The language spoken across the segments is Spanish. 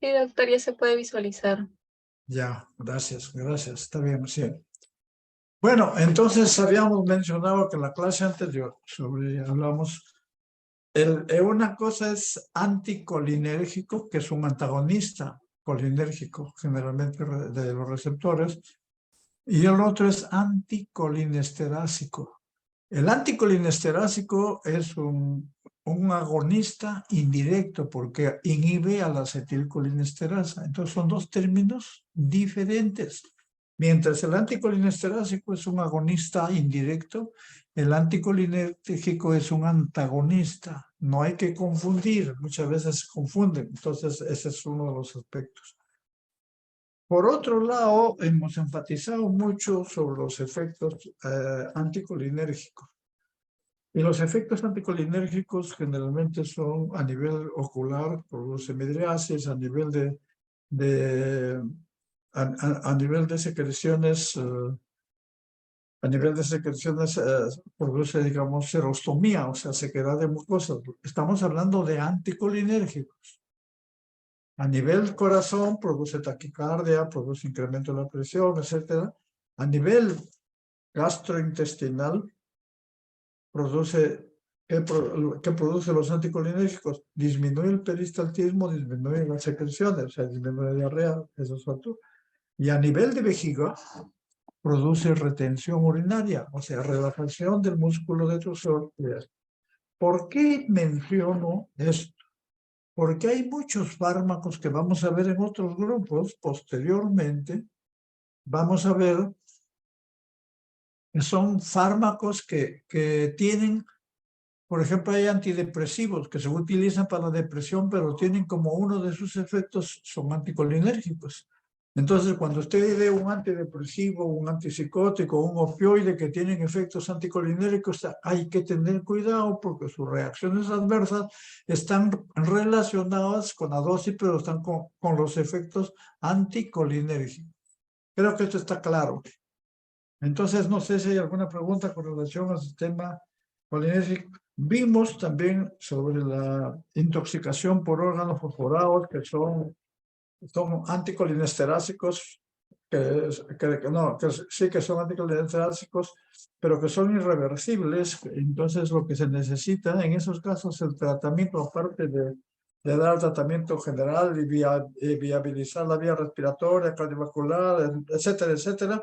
Sí, doctor, ya se puede visualizar. Ya, gracias, gracias. Está bien, sí. Bueno, entonces habíamos mencionado que en la clase anterior hablamos, una cosa es anticolinérgico, que es un antagonista colinérgico, generalmente de los receptores, y el otro es anticolinesterásico. El anticolinesterásico es un agonista indirecto porque inhibe a la acetilcolinesterasa. Entonces son dos términos diferentes. Mientras el anticolinesterásico es un agonista indirecto, el anticolinérgico es un antagonista. No hay que confundir, muchas veces se confunden. Entonces ese es uno de los aspectos. Por otro lado, hemos enfatizado mucho sobre los efectos anticolinérgicos. Y los efectos anticolinérgicos generalmente son a nivel ocular, produce midriasis, a nivel a nivel de secreciones, produce, digamos, serostomía, o sea, sequedad de mucosas. Estamos hablando de anticolinérgicos. A nivel corazón produce taquicardia, produce incremento de la presión, etc. A nivel gastrointestinal ¿qué produce los anticolinérgicos? Disminuye el peristaltismo, disminuye las secreciones, o sea, disminuye la diarrea, eso es otro. Y a nivel de vejiga produce retención urinaria, o sea, relajación del músculo detrusor. ¿Por qué menciono esto? Porque hay muchos fármacos que vamos a ver en otros grupos posteriormente. Vamos a ver que son fármacos que tienen, por ejemplo, hay antidepresivos que se utilizan para la depresión, pero tienen como uno de sus efectos, son anticolinérgicos. Entonces, cuando usted ve un antidepresivo, un antipsicótico, un opioide que tienen efectos anticolinérgicos, hay que tener cuidado porque sus reacciones adversas están relacionadas con la dosis, pero están con los efectos anticolinérgicos. Creo que esto está claro. Entonces, no sé si hay alguna pregunta con relación al sistema colinérgico. Vimos también sobre la intoxicación por órganos fosforados, que son anticolinesterásicos, sí que son anticolinesterásicos, pero que son irreversibles. Entonces, lo que se necesita en esos casos, el tratamiento, aparte de dar tratamiento general y viabilizar la vía respiratoria, cardiovascular, etcétera, etcétera,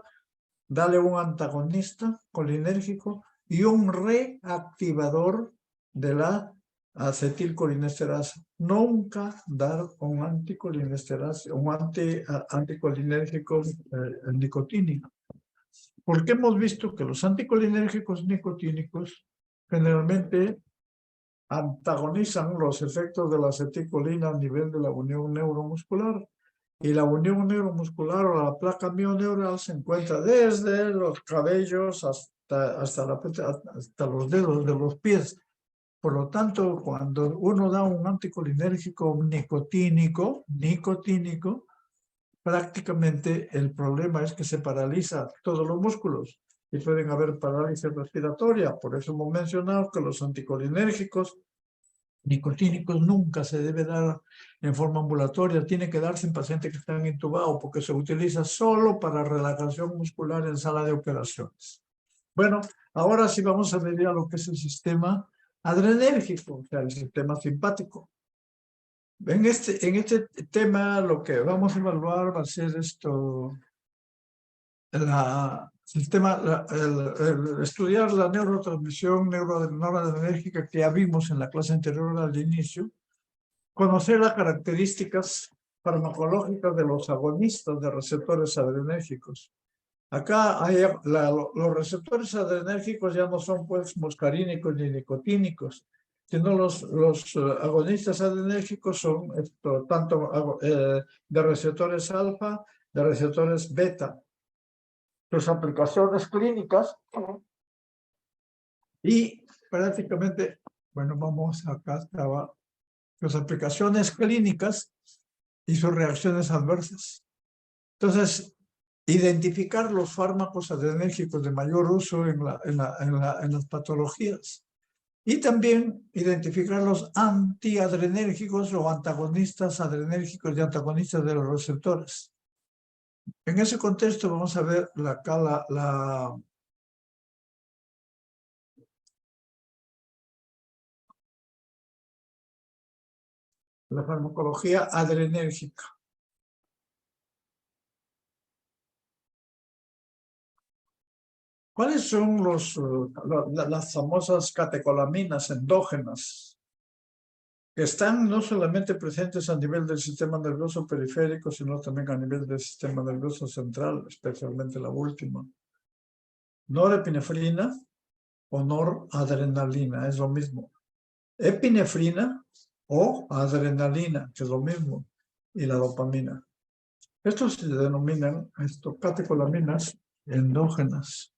dale un antagonista colinérgico y un reactivador de la acetilcolinesterasa. Nunca dar un anticolinesterásico, anticolinérgico nicotínico. Porque hemos visto que los anticolinérgicos nicotínicos generalmente antagonizan los efectos de la acetilcolina a nivel de la unión neuromuscular. Y la unión neuromuscular o la placa mioneural se encuentra desde los cabellos hasta los dedos de los pies. Por lo tanto, cuando uno da un anticolinérgico nicotínico, prácticamente el problema es que se paraliza todos los músculos y pueden haber parálisis respiratoria. Por eso hemos mencionado que los anticolinérgicos nicotínicos nunca se debe dar en forma ambulatoria, tiene que darse en pacientes que están intubados porque se utiliza solo para relajación muscular en sala de operaciones. Bueno, ahora sí vamos a ver ya lo que es el sistema adrenérgico, o sea, el sistema simpático. En este tema lo que vamos a evaluar va a ser estudiar la neurotransmisión noradrenérgica que ya vimos en la clase anterior al inicio, conocer las características farmacológicas de los agonistas de receptores adrenérgicos. Acá los receptores adrenérgicos ya no son pues muscarínicos ni nicotínicos, sino los agonistas adrenérgicos son tanto de receptores alfa, de receptores beta. Sus aplicaciones clínicas y prácticamente, bueno, vamos acá, estaba sus aplicaciones clínicas y sus reacciones adversas. Entonces, identificar los fármacos adrenérgicos de mayor uso en las patologías. Y también identificar los antiadrenérgicos o antagonistas adrenérgicos y antagonistas de los receptores. En ese contexto vamos a ver la farmacología adrenérgica. ¿Cuáles son las famosas catecolaminas endógenas que están no solamente presentes a nivel del sistema nervioso periférico, sino también a nivel del sistema nervioso central, especialmente la última? Norepinefrina o noradrenalina, es lo mismo. Epinefrina o adrenalina, que es lo mismo, y la dopamina. Estos se denominan catecolaminas endógenas.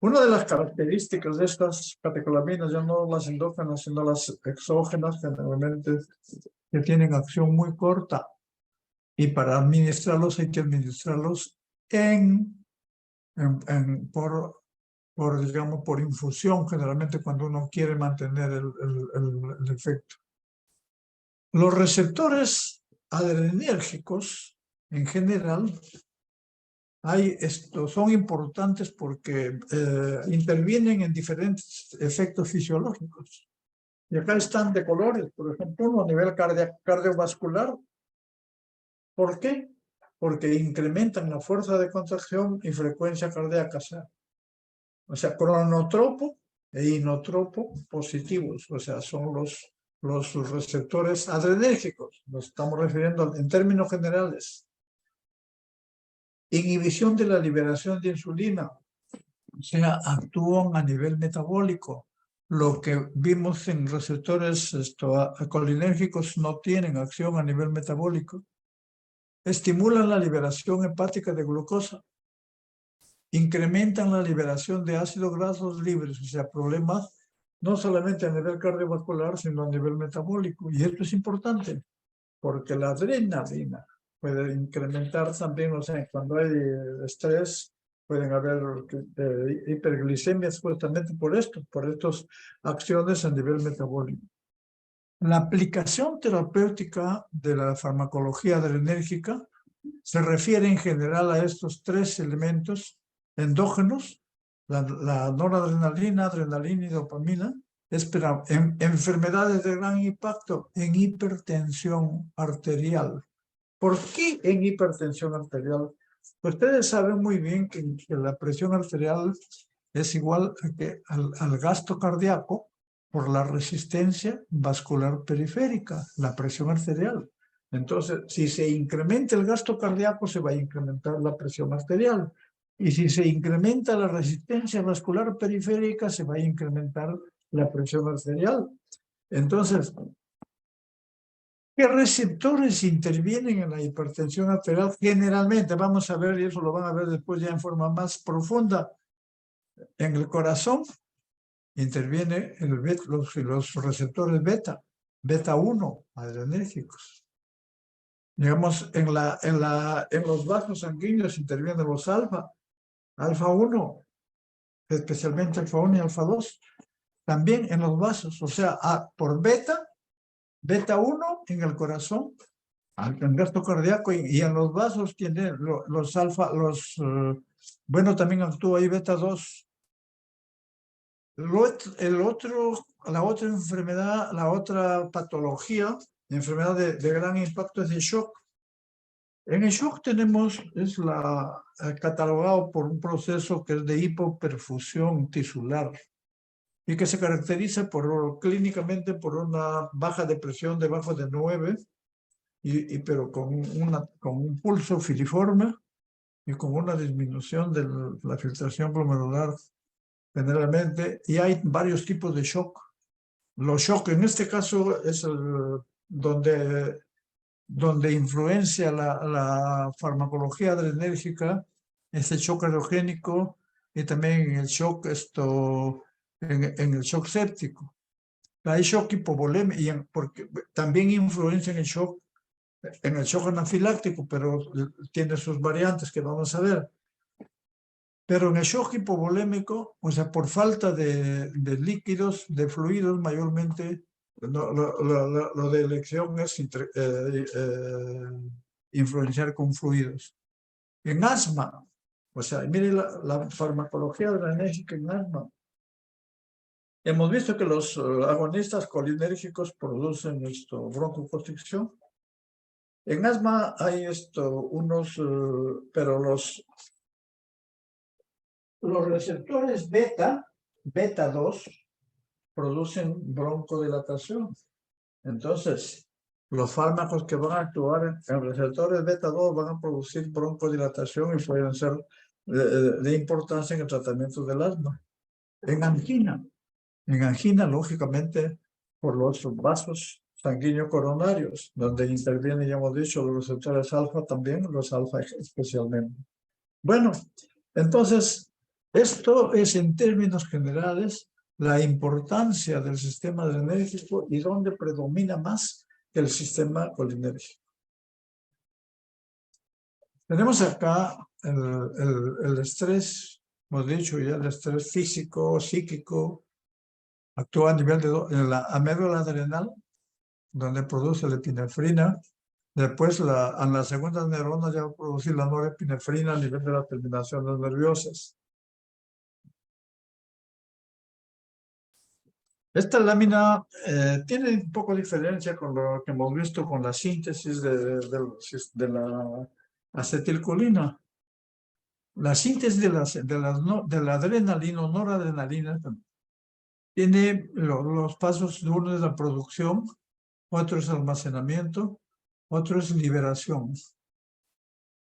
Una de las características de estas catecolaminas, ya no las endógenas, sino las exógenas, generalmente que tienen acción muy corta, y para administrarlos hay que administrarlos digamos, por infusión, generalmente cuando uno quiere mantener el efecto. Los receptores adrenérgicos, en general, son importantes porque intervienen en diferentes efectos fisiológicos. Y acá están de colores, por ejemplo, uno a nivel cardiovascular. ¿Por qué? Porque incrementan la fuerza de contracción y frecuencia cardíaca. O sea, cronotropo e inotropo positivos. O sea, son los receptores adrenérgicos. Nos estamos refiriendo en términos generales. Inhibición de la liberación de insulina. O sea, actúan a nivel metabólico. Lo que vimos en receptores colinérgicos no tienen acción a nivel metabólico. Estimulan la liberación hepática de glucosa. Incrementan la liberación de ácidos grasos libres, o sea, problemas no solamente a nivel cardiovascular, sino a nivel metabólico. Y esto es importante, porque la adrenalina puede incrementar también, o sea, cuando hay estrés, pueden haber hiperglicemias justamente por estas acciones a nivel metabólico. La aplicación terapéutica de la farmacología adrenérgica se refiere en general a estos tres elementos endógenos, la noradrenalina, adrenalina y dopamina, en enfermedades de gran impacto en hipertensión arterial. ¿Por qué en hipertensión arterial? Ustedes saben muy bien que la presión arterial es igual al gasto cardíaco por la resistencia vascular periférica, la presión arterial. Entonces, si se incrementa el gasto cardíaco, se va a incrementar la presión arterial. Y si se incrementa la resistencia vascular periférica, se va a incrementar la presión arterial. Entonces, ¿qué receptores intervienen en la hipertensión arterial? Generalmente, vamos a ver, y eso lo van a ver después ya en forma más profunda, en el corazón intervienen los receptores beta 1 adrenérgicos. Digamos, en los vasos sanguíneos intervienen los alfa 1, especialmente alfa 1 y alfa 2. También en los vasos, o sea, por beta 1 en el corazón, en gasto cardíaco, y en los vasos tiene los alfa, bueno, también actúa ahí beta 2. La otra enfermedad, la otra patología, enfermedad de gran impacto es el shock. En el shock es catalogado por un proceso que es de hipoperfusión tisular y que se caracteriza clínicamente por una baja de presión debajo de 9, pero con un pulso filiforme y con una disminución de la filtración glomerular generalmente, y hay varios tipos de shock. Los shock en este caso es donde influencia la farmacología adrenérgica, es el shock cardiogénico y también el shock en el shock séptico. Hay shock hipovolémico, porque también influencia en el shock anafiláctico, pero tiene sus variantes que vamos a ver. Pero en el shock hipovolémico, o sea, por falta de líquidos, de fluidos, mayormente lo de elección es influenciar con fluidos. En asma, o sea, mire la farmacología adrenérgica en asma. Hemos visto que los agonistas colinérgicos producen broncoconstricción. En asma hay pero los receptores beta 2, producen broncodilatación. Entonces, los fármacos que van a actuar en receptores beta 2 van a producir broncodilatación y pueden ser de importancia en el tratamiento del asma. En angina, lógicamente, por los vasos sanguíneos coronarios, donde intervienen, ya hemos dicho, los receptores alfa también, los alfa especialmente. Bueno, entonces, esto es en términos generales la importancia del sistema adrenérgico y dónde predomina más que el sistema colinérgico. Tenemos acá el estrés, hemos dicho ya, el estrés físico, psíquico, actúa a nivel de la médula adrenal, donde produce la epinefrina. Después, en la segunda neurona ya va a producir la norepinefrina a nivel de las terminaciones nerviosas. Esta lámina tiene un poco de diferencia con lo que hemos visto con la síntesis de la acetilcolina. La síntesis de la adrenalina o noradrenalina tiene los pasos, uno es la producción, otro es almacenamiento, otro es liberación.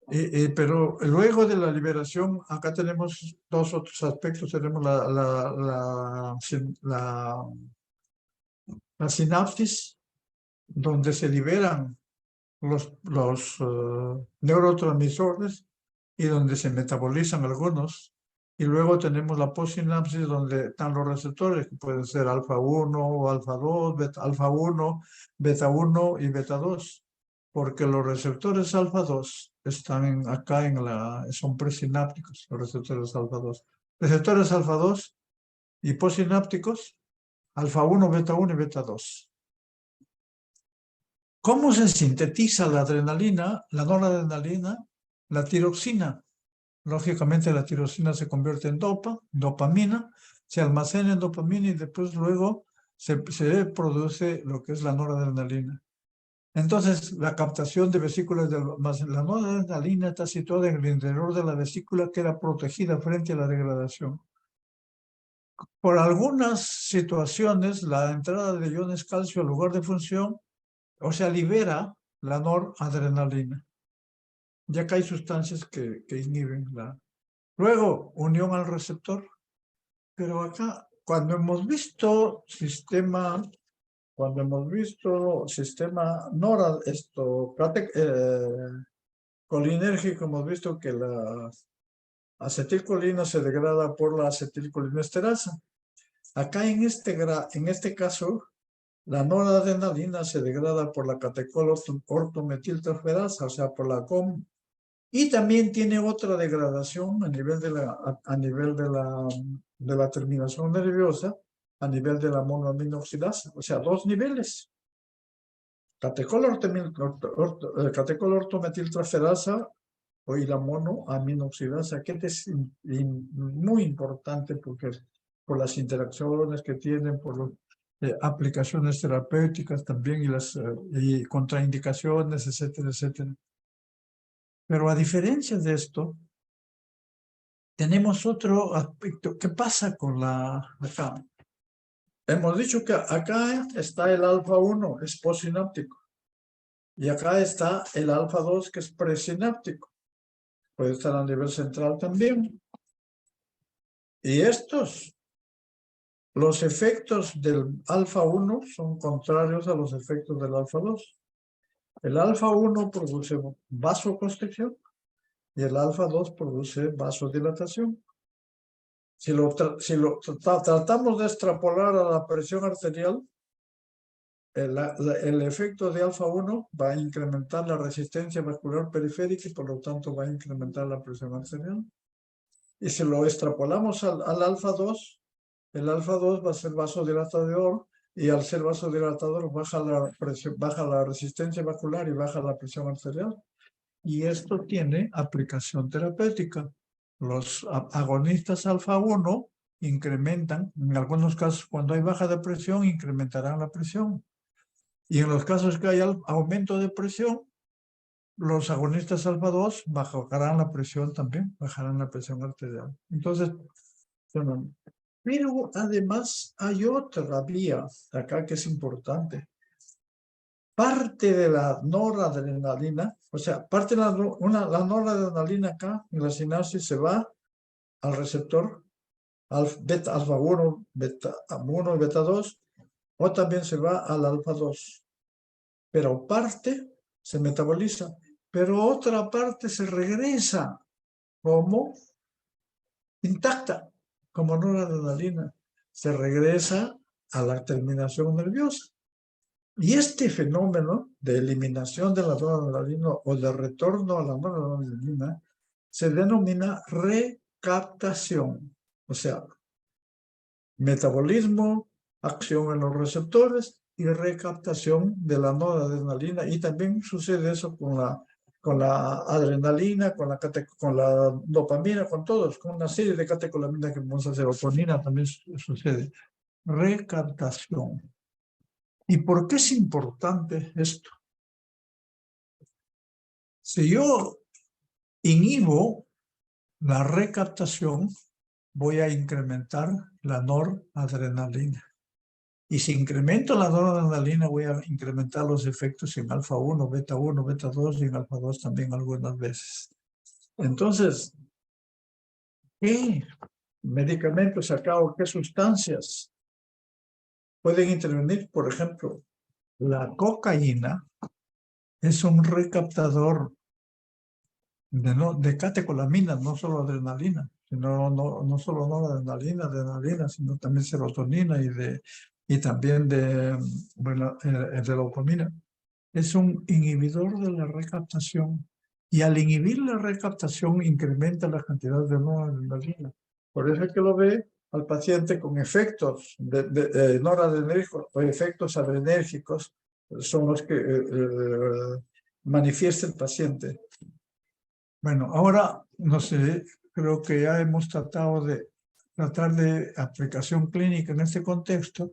Pero luego de la liberación, acá tenemos dos otros aspectos. Tenemos la sinapsis, donde se liberan los neurotransmisores y donde se metabolizan algunos. Y luego tenemos la postsinapsis, donde están los receptores, que pueden ser alfa 1 o alfa 2, alfa 1, beta 1 y beta 2. Porque los receptores alfa 2 están acá son presinápticos, los receptores alfa 2. Receptores alfa 2 y postsinápticos, alfa 1, beta 1 y beta 2. ¿Cómo se sintetiza la adrenalina, la noradrenalina? La tiroxina. Lógicamente la tiroxina se convierte en dopamina, se almacena en dopamina y después luego se produce lo que es la noradrenalina. Entonces, la captación de vesículas la noradrenalina está situada en el interior de la vesícula, que era protegida frente a la degradación. Por algunas situaciones, la entrada de iones calcio al lugar de función, o sea, libera la noradrenalina, ya que hay sustancias que inhiben la... Luego, unión al receptor. Pero acá, cuando hemos visto sistema colinérgico, hemos visto que la acetilcolina se degrada por la acetilcolinesterasa. Acá en este caso, la noradrenalina se degrada por la catecol ortometiltransferasa, o sea, por la COM. Y también tiene otra degradación a nivel de la terminación nerviosa, a nivel de la monoaminoxidasa, o sea, dos niveles. Catecol ortometiltransferasa y la monoaminoxidasa, que es muy importante porque por las interacciones que tienen, por las aplicaciones terapéuticas también y contraindicaciones, etcétera, etcétera. Pero a diferencia de esto, tenemos otro aspecto. ¿Qué pasa con acá? Hemos dicho que acá está el alfa 1, es postsináptico. Y acá está el alfa 2, que es presináptico. Puede estar a nivel central también. Y los efectos del alfa 1 son contrarios a los efectos del alfa 2. El alfa 1 produce vasoconstricción y el alfa 2 produce vasodilatación. Si tratamos de extrapolar a la presión arterial, el efecto de alfa 1 va a incrementar la resistencia vascular periférica y por lo tanto va a incrementar la presión arterial. Y si lo extrapolamos al alfa 2, el alfa 2 va a ser vasodilatador y al ser vasodilatador baja la presión, baja la resistencia vascular y baja la presión arterial. Y esto tiene aplicación terapéutica. Los agonistas alfa 1 incrementan, en algunos casos cuando hay baja de presión, incrementarán la presión. Y en los casos que hay aumento de presión, los agonistas alfa 2 bajarán la presión también, bajarán la presión arterial. Entonces, pero además hay otra vía acá que es importante. Parte de la noradrenalina, o sea, parte de la noradrenalina acá en la sinapsis se va al receptor alfa 1, beta 1 y beta 2, o también se va al alfa 2. Pero parte se metaboliza, pero otra parte se regresa como intacta, como noradrenalina. Se regresa a la terminación nerviosa. Y este fenómeno de eliminación de la noradrenalina o de retorno a la noradrenalina se denomina recaptación. O sea, metabolismo, acción en los receptores y recaptación de la noradrenalina. Y también sucede eso con la adrenalina, con la dopamina, con todos, con una serie de catecolaminas que vamos a hacer. Serotonina también sucede. Recaptación. ¿Y por qué es importante esto? Si yo inhibo la recaptación, voy a incrementar la noradrenalina. Y si incremento la noradrenalina, voy a incrementar los efectos en alfa 1, beta 2 y en alfa 2 también algunas veces. Entonces, ¿qué medicamentos acá o qué sustancias pueden intervenir? Por ejemplo, la cocaína es un recaptador de catecolaminas, no solo adrenalina, sino no solo adrenalina, sino también serotonina y también de dopamina. Es un inhibidor de la recaptación y al inhibir la recaptación incrementa la cantidad de noradrenalina. Por eso es que lo ve al paciente con efectos noradrenérgicos o efectos adrenérgicos son los que manifiesta el paciente. Bueno, ahora, no sé, creo que ya hemos tratado de aplicación clínica en este contexto.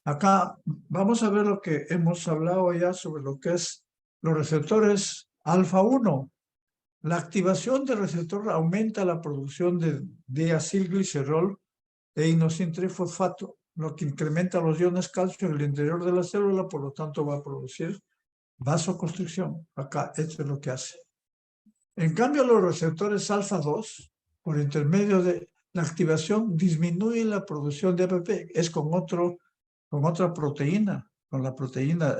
Acá vamos a ver lo que hemos hablado ya sobre lo que es los receptores alfa 1. La activación del receptor aumenta la producción de diacilglicerol e inosintrifosfato, lo que incrementa los iones calcio en el interior de la célula, por lo tanto va a producir vasoconstricción. Acá, esto es lo que hace. En cambio, los receptores alfa 2, por intermedio de la activación, disminuye la producción de APP. Es con otra proteína, con la proteína,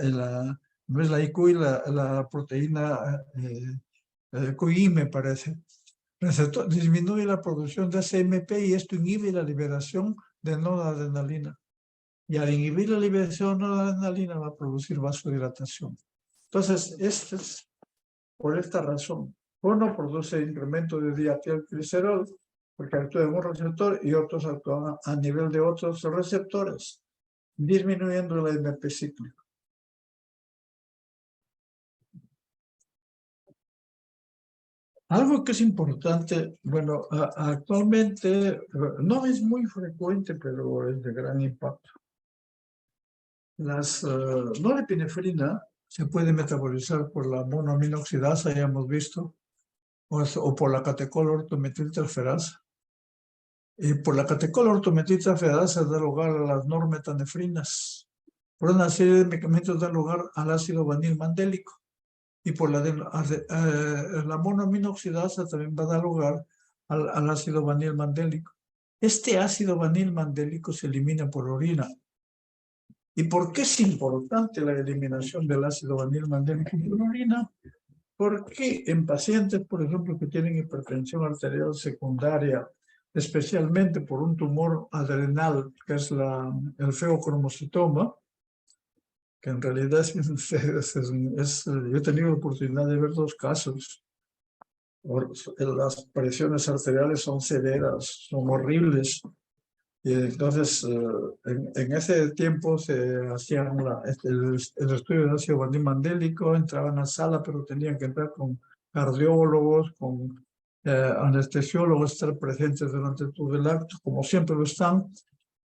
no es la IQ y la proteína QI, me parece. Disminuye la producción de ACMP y esto inhibe la liberación de noradrenalina. Y al inhibir la liberación de noradrenalina va a producir vasodilatación. Entonces, es por esta razón. Uno produce incremento de diacilglicerol porque actúa en un receptor y otros actúan a nivel de otros receptores, disminuyendo el AMP cíclico. Algo que es importante, bueno, actualmente no es muy frecuente, pero es de gran impacto. Las norepinefrina se puede metabolizar por la monoaminoxidasa, ya hemos visto, o por la catecol-ortometiltransferasa. Y por la catecol-ortometiltransferasa da lugar a las normetanefrinas. Por una serie de medicamentos da lugar al ácido vanil-mandélico. Y por la monoaminoxidasa también va a dar lugar al ácido vanil-mandélico. Este ácido vanil-mandélico se elimina por orina. ¿Y por qué es importante la eliminación del ácido vanil-mandélico por orina? Porque en pacientes, por ejemplo, que tienen hipertensión arterial secundaria, especialmente por un tumor adrenal, que es el feocromocitoma, que en realidad yo he tenido la oportunidad de ver 2 casos. las presiones arteriales son severas, son horribles. Y entonces, en ese tiempo se hacían el estudio de ácido mandélico, entraban a la sala, pero tenían que entrar con cardiólogos, con anestesiólogos, estar presentes durante todo el acto, como siempre lo están,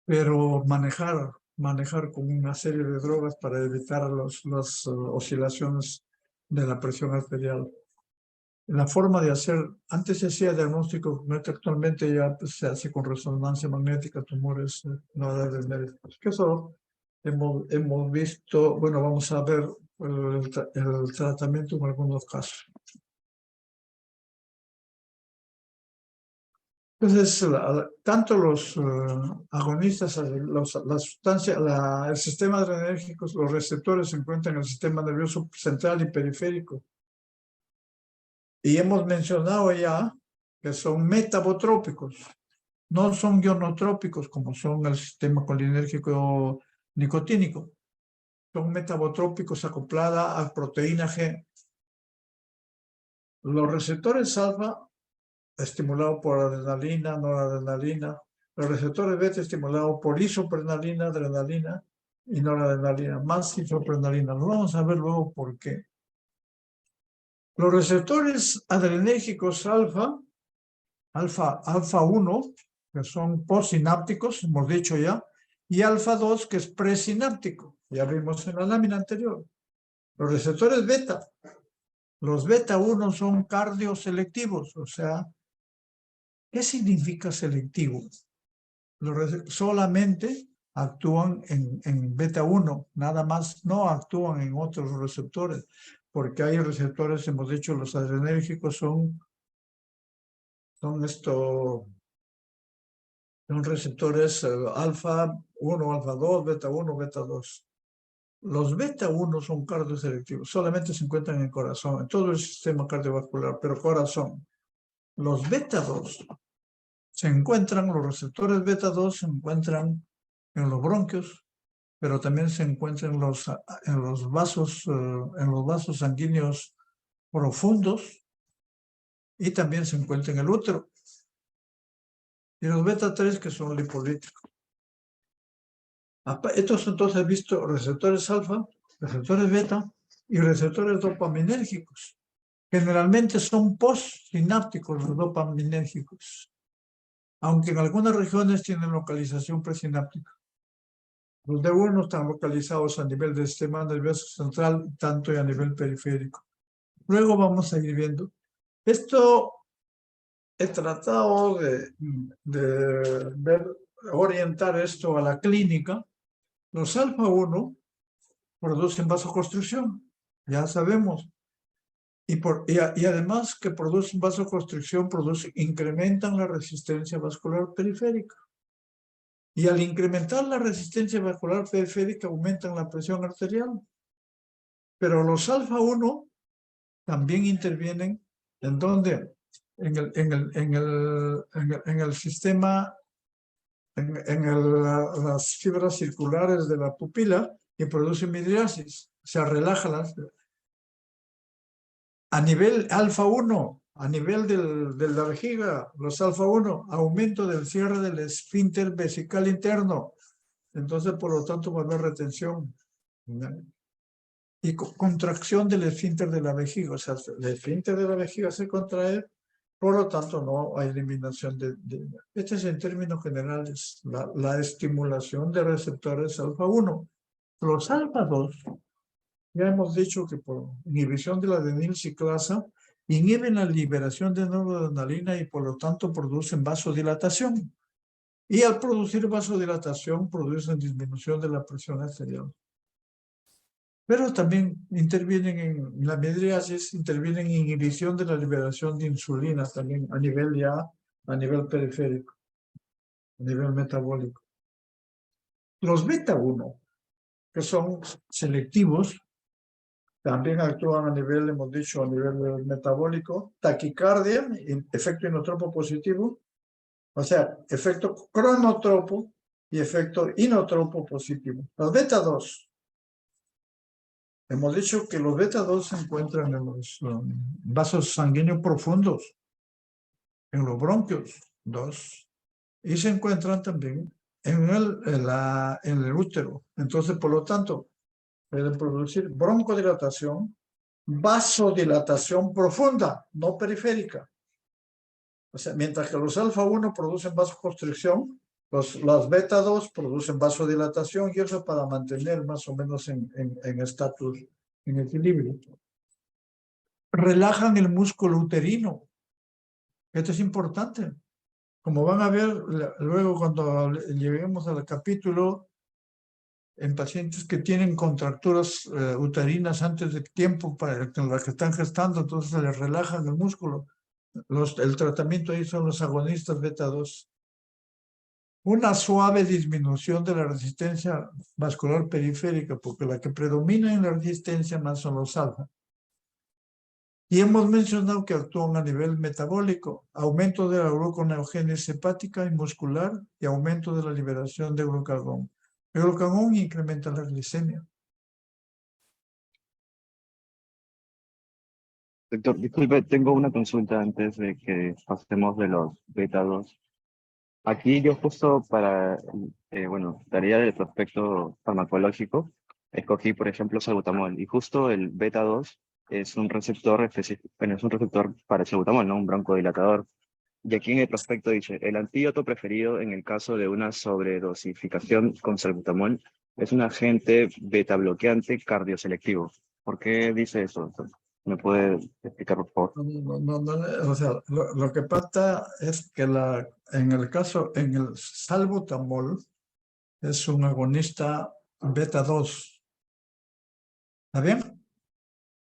pero manejar con una serie de drogas para evitar las oscilaciones de la presión arterial. La forma de hacer, antes se hacía diagnóstico, actualmente ya pues, se hace con resonancia magnética, tumores, nada de médicos. Que eso hemos visto, bueno, vamos a ver el tratamiento en algunos casos. Entonces, tanto los agonistas, la sustancia, el sistema adrenérgico, los receptores se encuentran en el sistema nervioso central y periférico. Y hemos mencionado ya que son metabotrópicos, no son ionotrópicos como son el sistema colinérgico nicotínico. Son metabotrópicos acoplada a proteína G. Los receptores alfa estimulados por adrenalina, noradrenalina. Los receptores beta estimulados por isoprenalina, adrenalina y noradrenalina, más isoprenalina. Lo vamos a ver luego por qué. Los receptores adrenérgicos alfa 1, que son postsinápticos, hemos dicho ya, y alfa 2, que es presináptico. Ya vimos en la lámina anterior. Los receptores beta, los beta 1 son cardioselectivos, o sea, ¿qué significa selectivo? Solamente actúan en beta 1, nada más no actúan en otros receptores, porque hay receptores, hemos dicho, los adrenérgicos son receptores alfa 1, alfa 2, beta 1, beta 2. Los beta 1 son cardioselectivos, solamente se encuentran en el corazón, en todo el sistema cardiovascular, pero corazón. Los beta 2 los receptores beta 2 se encuentran en los bronquios, pero también se encuentran en los vasos sanguíneos profundos y también se encuentran en el útero. Y los beta 3 que son lipolíticos. Estos entonces he visto receptores alfa, receptores beta y receptores dopaminérgicos. Generalmente son postsinápticos los dopaminérgicos, aunque en algunas regiones tienen localización presináptica. Los D1 están localizados a nivel del sistema nervioso central, tanto y a nivel periférico. Luego vamos a ir viendo. Esto he tratado de orientar esto a la clínica. Los alfa 1 producen vasoconstricción, ya sabemos. Y además que producen vasoconstricción, incrementan la resistencia vascular periférica. Y al incrementar la resistencia vascular periférica, aumentan la presión arterial. Pero los alfa 1 también intervienen en donde en el sistema, las fibras circulares de la pupila que producen midriasis. Se relajan a nivel alfa 1, a nivel de la vejiga, los alfa 1, aumento del cierre del esfínter vesical interno. Entonces, por lo tanto, va a haber retención. Y contracción del esfínter de la vejiga. O sea, el esfínter de la vejiga se contrae, por lo tanto, no hay eliminación Este es en términos generales, la estimulación de receptores alfa 1. Los alfa 2, ya hemos dicho que por inhibición de la adenilciclasa, inhiben la liberación de noradrenalina y por lo tanto producen vasodilatación. Y al producir vasodilatación, producen disminución de la presión arterial. Pero también intervienen en la midriasis, intervienen en inhibición de la liberación de insulina también a nivel periférico, a nivel metabólico. Los beta 1, que son selectivos, también actúan a nivel, hemos dicho, a nivel metabólico, taquicardia, efecto inotropo positivo, o sea, efecto cronotropo y efecto inotropo positivo. Los beta 2 Hemos dicho que los beta 2 se encuentran en los vasos sanguíneos profundos, en los bronquios, 2, y se encuentran también en el útero. Entonces, por lo tanto, pueden producir broncodilatación, vasodilatación profunda, no periférica. O sea, mientras que los alfa 1 producen vasoconstricción, las beta 2 producen vasodilatación, y eso para mantener más o menos en estatus, en equilibrio. Relajan el músculo uterino. Esto es importante. Como van a ver luego cuando lleguemos al capítulo, en pacientes que tienen contracturas uterinas antes de tiempo, para las que están gestando, entonces se les relajan el músculo. El tratamiento ahí son los agonistas beta 2. Una suave disminución de la resistencia vascular periférica, porque la que predomina en la resistencia más son los alfa. Y hemos mencionado que actúan a nivel metabólico, aumento de la gluconeogénesis hepática y muscular y aumento de la liberación de glucagón. El glucagón incrementa la glicemia. Doctor, disculpe, tengo una consulta antes de que pasemos de los beta 2. Aquí yo justo para, tarea del prospecto farmacológico, escogí, por ejemplo, salbutamol, y justo el beta 2 es un receptor específico, bueno, es un receptor para el salbutamol, ¿no? Un broncodilatador. Y aquí en el prospecto dice, el antídoto preferido en el caso de una sobredosificación con salbutamol es un agente beta bloqueante cardioselectivo. ¿Por qué dice eso, doctor? ¿Me puede explicar, por favor? O sea, lo que pasa es que en el salbutamol es un agonista beta 2. ¿Está bien?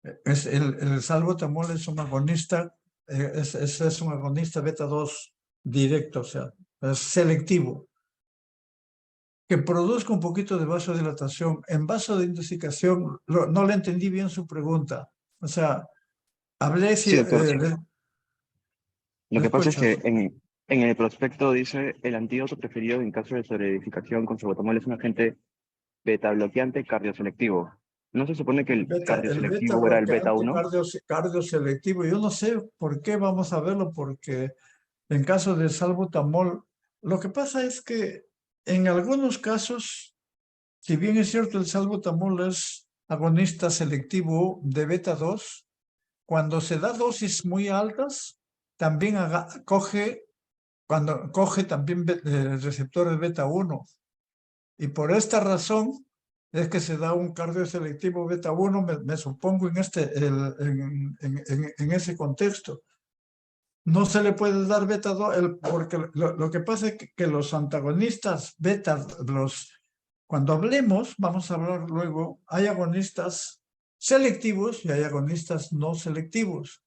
El salbutamol es un agonista, es un agonista beta 2 directo, o sea, es selectivo, que produzca un poquito de vasodilatación. En vasodilatación, no le entendí bien su pregunta. O sea, hablé si... Sí, doctor. Lo ¿Me que pasa es escuchas? que en el prospecto dice el antídoto preferido en caso de sobreedificación con salbutamol es un agente beta bloqueante cardioselectivo. ¿No se supone que el El beta cardioselectivo era el beta bloqueante 1? cardioselectivo. Yo no sé por qué, vamos a verlo, porque en caso de salbutamol, lo que pasa es que en algunos casos, si bien es cierto el salbutamol es agonista selectivo de beta 2, cuando se da dosis muy altas, también coge también receptores beta 1. Y por esta razón es que se da un cardioselectivo beta 1, me supongo, en ese contexto. No se le puede dar beta 2, porque lo que pasa es que los antagonistas beta, cuando hablemos, vamos a hablar luego, hay agonistas selectivos y hay agonistas no selectivos.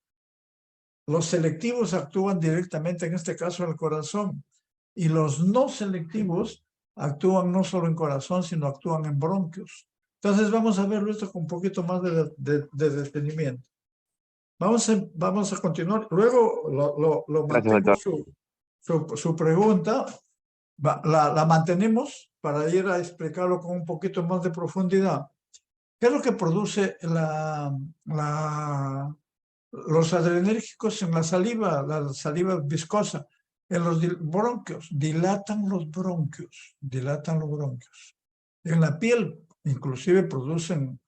Los selectivos actúan directamente, en este caso, en el corazón, y los no selectivos actúan no solo en corazón, sino actúan en bronquios. Entonces vamos a verlo esto con un poquito más de detenimiento. Vamos a continuar. Luego lo Gracias, mantengo doctor. su pregunta, la mantenemos para ir a explicarlo con un poquito más de profundidad. ¿Qué es lo que produce los adrenérgicos en la saliva viscosa? En los bronquios, dilatan los bronquios. En la piel, inclusive producen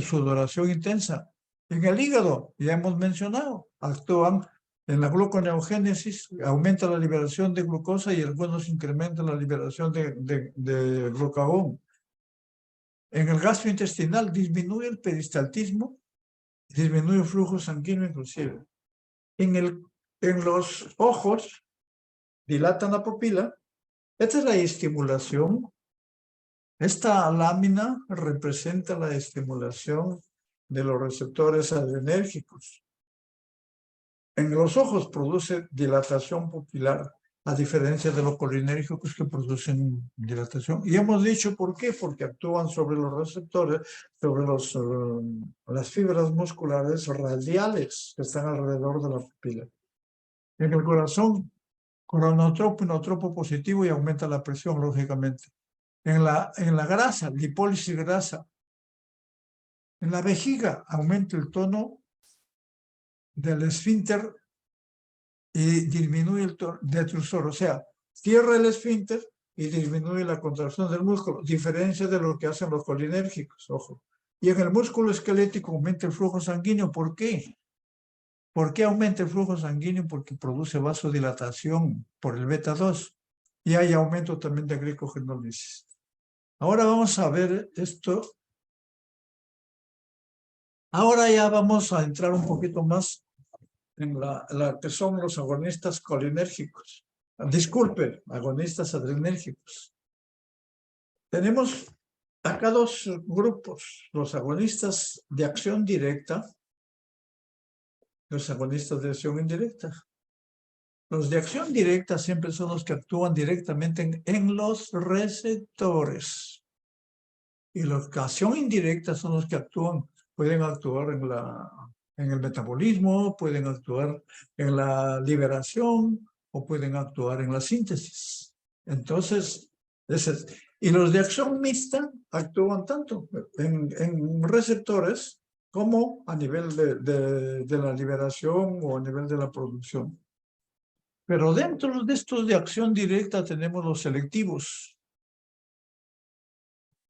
sudoración intensa. En el hígado, ya hemos mencionado, actúan en la gluconeogénesis, aumenta la liberación de glucosa y algunos incrementan la liberación de glucagón. En el gastrointestinal disminuye el peristaltismo, disminuye el flujo sanguíneo inclusive. En los ojos, dilatan la pupila. Esta es la estimulación. Esta lámina representa la estimulación de los receptores adrenérgicos. En los ojos produce dilatación pupilar, a diferencia de los colinérgicos que producen dilatación. Y hemos dicho por qué, porque actúan sobre los receptores, sobre las fibras musculares radiales que están alrededor de la pupila. En el corazón, cronotropo, inotropo positivo, y aumenta la presión, lógicamente. En la grasa, lipólisis grasa, En la vejiga aumenta el tono del esfínter y disminuye el detrusor, o sea, cierra el esfínter y disminuye la contracción del músculo, diferencia de lo que hacen los colinérgicos, ojo. Y en el músculo esquelético aumenta el flujo sanguíneo. ¿Por qué? ¿Por qué aumenta el flujo sanguíneo? Porque produce vasodilatación por el beta 2 y hay aumento también de glicogenólisis. Ahora vamos a ver esto. Ahora ya vamos a entrar un poquito más en la que son los agonistas colinérgicos. Disculpen, agonistas adrenérgicos. Tenemos acá dos grupos, los agonistas de acción directa, los agonistas de acción indirecta. Los de acción directa siempre son los que actúan directamente en los receptores. Y los de acción indirecta son los que actúan, pueden actuar en el metabolismo, pueden actuar en la liberación o pueden actuar en la síntesis. Entonces, y los de acción mixta actúan tanto en receptores como a nivel de la liberación o a nivel de la producción. Pero dentro de estos de acción directa tenemos los selectivos.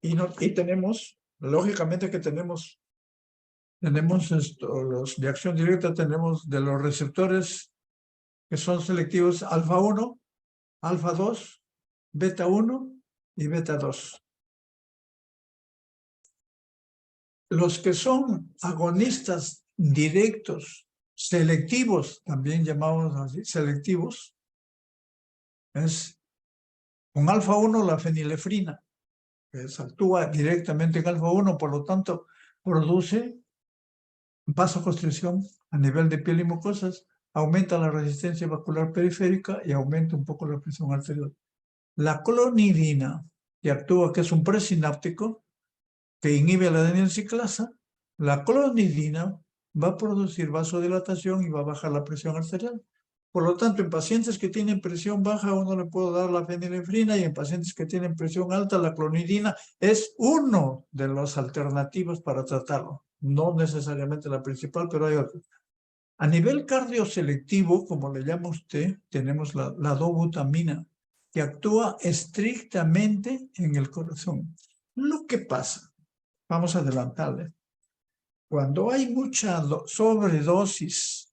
Y tenemos, lógicamente que tenemos los de acción directa, tenemos de los receptores que son selectivos alfa 1, alfa 2, beta 1 y beta 2. Los que son agonistas directos, selectivos, también llamados así, selectivos, es con alfa 1 la fenilefrina, que actúa directamente en alfa 1, por lo tanto, produce vasoconstricción a nivel de piel y mucosas, aumenta la resistencia vascular periférica y aumenta un poco la presión arterial. La clonidina, que actúa, que es un presináptico, que inhibe la adenilciclasa, la clonidina va a producir vasodilatación y va a bajar la presión arterial. Por lo tanto, en pacientes que tienen presión baja, uno le puede dar la fenilefrina, y en pacientes que tienen presión alta, la clonidina es uno de las alternativas para tratarlo. No necesariamente la principal, pero hay otras. A nivel cardioselectivo, como le llama usted, tenemos la dobutamina, que actúa estrictamente en el corazón. Lo que pasa, vamos a adelantarle, cuando hay mucha sobredosis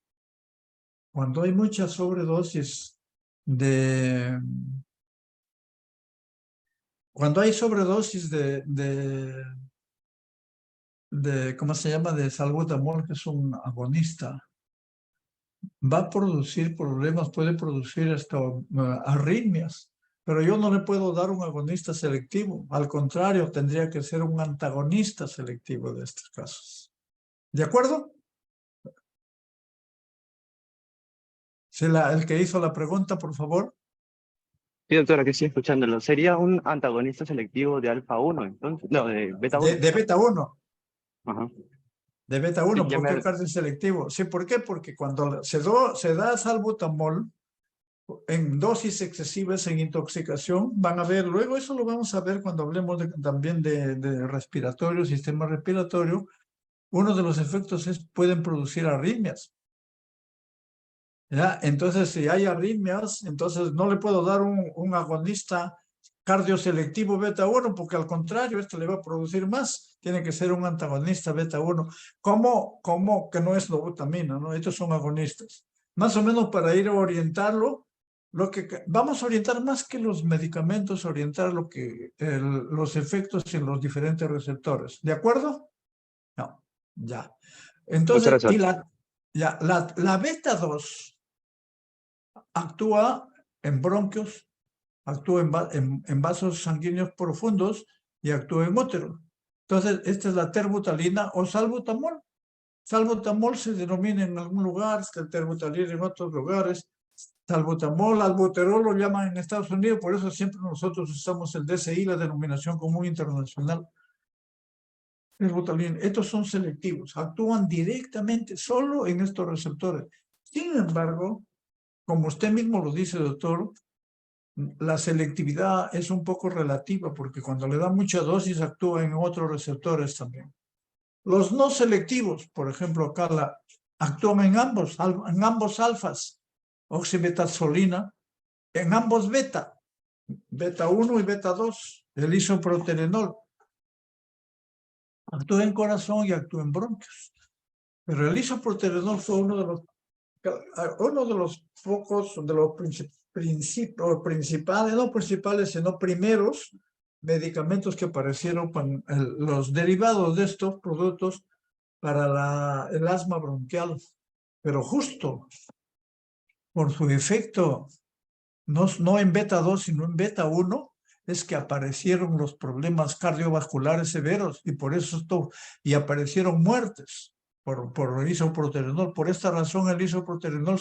de... Cuando hay sobredosis ¿cómo se llama? De salbutamol, que es un agonista, va a producir problemas, puede producir hasta arritmias. Pero yo no le puedo dar un agonista selectivo. Al contrario, tendría que ser un antagonista selectivo de estos casos. ¿De acuerdo? El que hizo la pregunta, por favor. Sí, doctora, que estoy escuchándolo. ¿Sería un antagonista selectivo de alfa 1, entonces? No, de beta 1. De beta 1. Ajá. De beta ¿Y 1, qué ¿por qué cardioselectivo? Sí, ¿por qué? Porque cuando se da salbutamol en dosis excesivas en intoxicación, van a ver, luego eso lo vamos a ver cuando hablemos también de respiratorio, sistema respiratorio. Uno de los efectos pueden producir arritmias. ¿Ya? Entonces, si hay arritmias, entonces no le puedo dar un agonista cardioselectivo beta 1, porque al contrario, esto le va a producir más. Tiene que ser un antagonista beta 1. ¿Cómo que no es dobutamina, ¿no? Estos son agonistas. Más o menos para ir a orientarlo, vamos a orientar más que los medicamentos, orientar los efectos en los diferentes receptores. ¿De acuerdo? No, ya. Muchas Entonces, gracias. la beta 2 actúa en bronquios, actúa en vasos sanguíneos profundos y actúa en útero. Entonces, esta es la terbutalina o salbutamol. Salbutamol se denomina en algún lugar, terbutalina en otros lugares. Salbutamol, albuterol lo llaman en Estados Unidos, por eso siempre nosotros usamos el DCI, la denominación común internacional. Terbutalina, estos son selectivos, actúan directamente solo en estos receptores. Sin embargo, como usted mismo lo dice, doctor, la selectividad es un poco relativa porque cuando le da mucha dosis actúa en otros receptores también. Los no selectivos, por ejemplo, acá actúan en ambos alfas, oximetazolina, en ambos beta, beta 1 y beta 2, el isoproterenol. Actúa en corazón y actúa en bronquios. Pero el isoproterenol fue uno de los pocos, de los principales, no principales, sino primeros medicamentos que aparecieron con los derivados de estos productos para el asma bronquial. Pero justo por su efecto, no en beta 2, sino en beta 1, es que aparecieron los problemas cardiovasculares severos y por eso y aparecieron muertes por el isoproterenol. Por esta razón el isoproterenol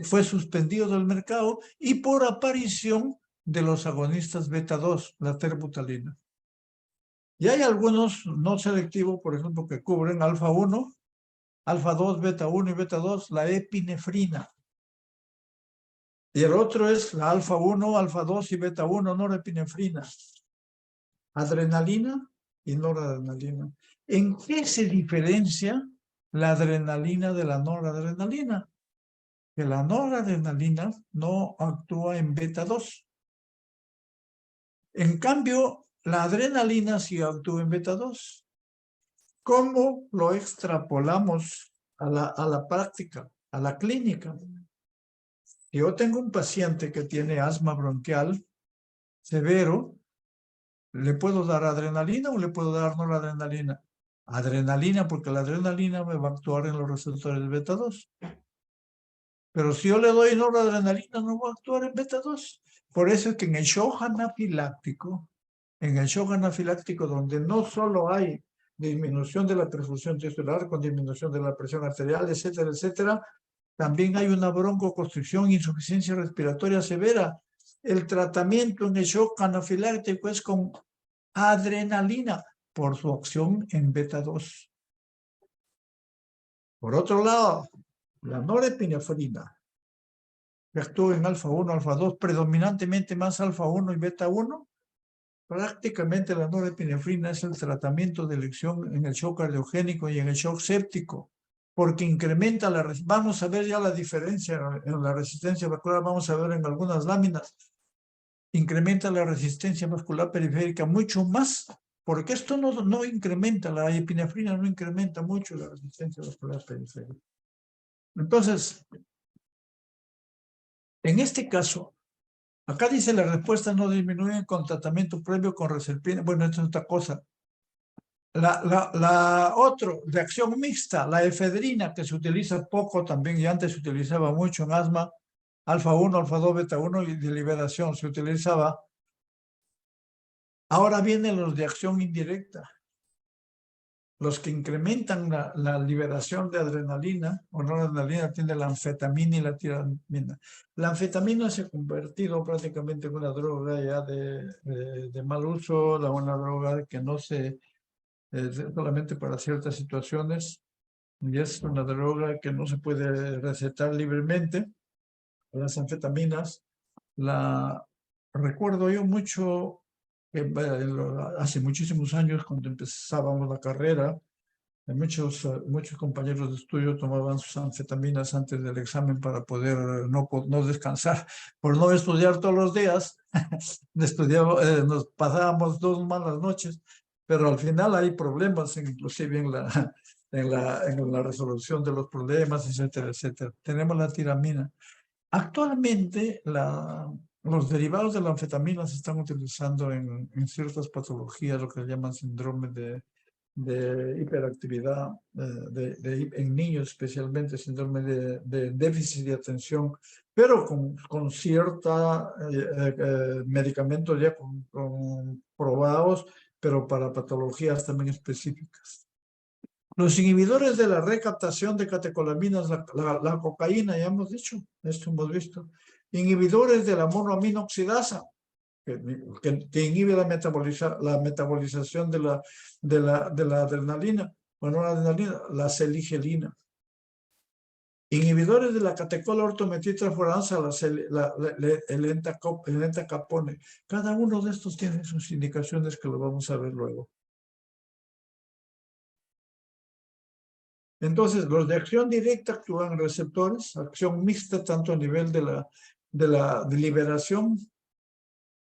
fue suspendido del mercado y por aparición de los agonistas beta 2, la terbutalina. Y hay algunos no selectivos, por ejemplo, que cubren alfa 1, alfa 2, beta 1 y beta 2, la epinefrina. Y el otro es la alfa 1, alfa 2 y beta 1, norepinefrina. Adrenalina y noradrenalina. ¿En qué se diferencia la adrenalina de la noradrenalina? Que la noradrenalina no actúa en beta 2. En cambio, la adrenalina sí actúa en beta 2. ¿Cómo lo extrapolamos a la práctica, a la clínica? Yo tengo un paciente que tiene asma bronquial severo, ¿le puedo dar adrenalina o le puedo dar noradrenalina? Adrenalina, porque la adrenalina me va a actuar en los receptores beta 2. Pero si yo le doy noradrenalina, no va a actuar en beta 2. Por eso es que en el shock anafiláctico, donde no solo hay disminución de la perfusión tisular con disminución de la presión arterial, etcétera, etcétera, también hay una broncoconstricción, insuficiencia respiratoria severa. El tratamiento en el shock anafiláctico es con adrenalina por su acción en beta 2. Por otro lado, la norepinefrina, que actúa en alfa 1, alfa 2, predominantemente más alfa 1 y beta 1, prácticamente la norepinefrina es el tratamiento de elección en el shock cardiogénico y en el shock séptico, porque incrementa vamos a ver ya la diferencia en la resistencia vascular, vamos a ver en algunas láminas, incrementa la resistencia vascular periférica mucho más, porque esto no incrementa, la epinefrina no incrementa mucho la resistencia vascular periférica. Entonces, en este caso, acá dice la respuesta no disminuye con tratamiento previo con reserpina. Bueno, esto es otra cosa. La otra, de acción mixta, la efedrina, que se utiliza poco también, y antes se utilizaba mucho en asma, alfa 1, alfa 2, beta 1 y de liberación se utilizaba. Ahora vienen los de acción indirecta, los que incrementan la liberación de adrenalina, o no adrenalina, tiene la anfetamina y la tiramina. La anfetamina se ha convertido prácticamente en una droga ya de mal uso, una droga que no se, solamente para ciertas situaciones, y es una droga que no se puede recetar libremente. Las anfetaminas, recuerdo yo mucho, hace muchísimos años, cuando empezábamos la carrera, muchos compañeros de estudio tomaban sus anfetaminas antes del examen para poder no descansar, por no estudiar todos los días. Nos pasábamos 2 malas noches, pero al final hay problemas, inclusive en la resolución de los problemas, etcétera, etcétera. Tenemos la tiramina. Actualmente, los derivados de la anfetamina se están utilizando en ciertas patologías, lo que se llaman síndrome de hiperactividad, en niños especialmente, síndrome de déficit de atención, pero con cierta medicamentos ya probados, pero para patologías también específicas. Los inhibidores de la recaptación de catecolaminas, la cocaína, ya hemos dicho, esto hemos visto. Inhibidores de la monoaminoxidasa, que inhibe la metabolización de la adrenalina, bueno, la adrenalina, la seligelina. Inhibidores de la catecola ortometiltransferasa, el entacapone. Cada uno de estos tiene sus indicaciones que lo vamos a ver luego. Entonces, los de acción directa actúan en receptores, acción mixta tanto a nivel de la liberación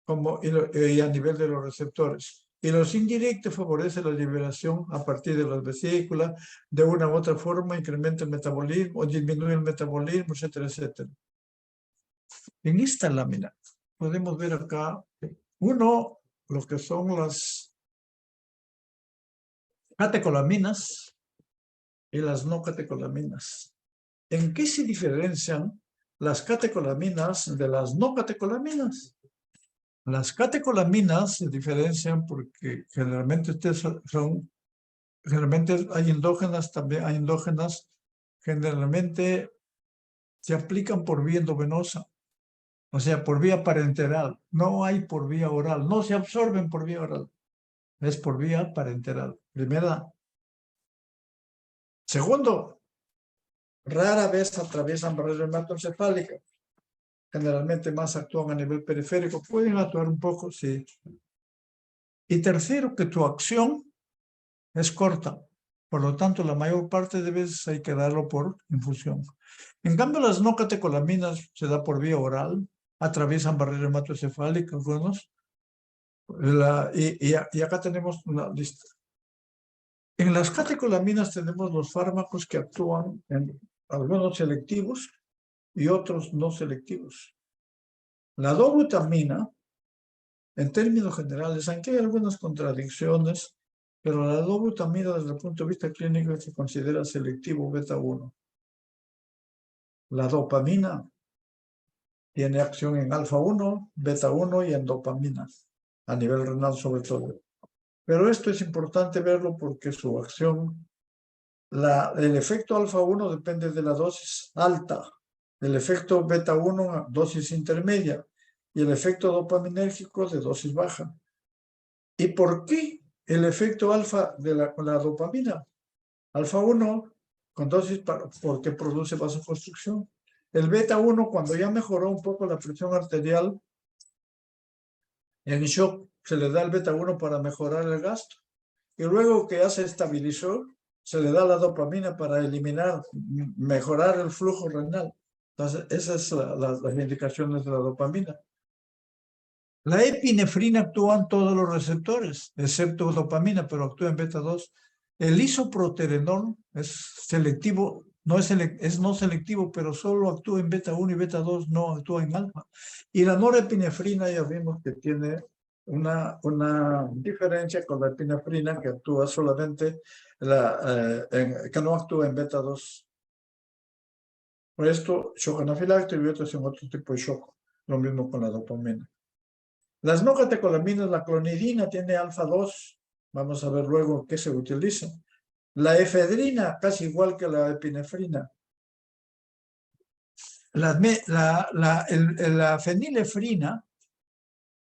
como y a nivel de los receptores. Y los indirectos favorecen la liberación a partir de las vesículas, de una u otra forma incrementa el metabolismo o disminuye el metabolismo, etcétera, etcétera. En esta lámina podemos ver acá, uno, lo que son las catecolaminas y las no catecolaminas. ¿En qué se diferencian las catecolaminas de las no catecolaminas? Las catecolaminas se diferencian porque generalmente generalmente hay endógenas, también hay endógenas, generalmente se aplican por vía endovenosa, o sea, por vía parenteral. No hay por vía oral, no se absorben por vía oral, es por vía parenteral. Primera. Segundo, rara vez atraviesan barrera hematoencefálica. Generalmente más actúan a nivel periférico, pueden actuar un poco, sí. Y tercero, que tu acción es corta, por lo tanto la mayor parte de veces hay que darlo por infusión. En cambio las no catecolaminas se da por vía oral, atraviesan barrera hematoencefálica, algunos, y acá tenemos una lista. En las catecolaminas tenemos los fármacos que actúan en algunos selectivos y otros no selectivos. La dobutamina, en términos generales, aunque hay algunas contradicciones, pero la dobutamina desde el punto de vista clínico se considera selectivo beta 1. La dopamina tiene acción en alfa 1, beta 1 y en dopamina, a nivel renal sobre todo. Pero esto es importante verlo porque su acción, el efecto alfa 1 depende de la dosis alta, el efecto beta 1 dosis intermedia y el efecto dopaminérgico de dosis baja. ¿Y por qué el efecto alfa de la dopamina? Alfa 1 con dosis porque produce vasoconstricción. El beta 1 cuando ya mejoró un poco la presión arterial, en shock se le da el beta 1 para mejorar el gasto. Y luego que ya se estabilizó, se le da la dopamina para mejorar el flujo renal. Entonces, esas son las indicaciones de la dopamina. La epinefrina actúa en todos los receptores, excepto dopamina, pero actúa en beta 2. El isoproterenol es selectivo, es no selectivo, pero solo actúa en beta 1 y beta 2, no actúa en alfa. Y la norepinefrina ya vimos que tiene una diferencia con la epinefrina que actúa solamente, que no actúa en beta 2. Por esto, shock anafiláctico y otros en otro tipo de shock. Lo mismo con la dopamina. Las no catecolaminas, la clonidina tiene alfa 2. Vamos a ver luego qué se utiliza. La efedrina, casi igual que la epinefrina. La fenilefrina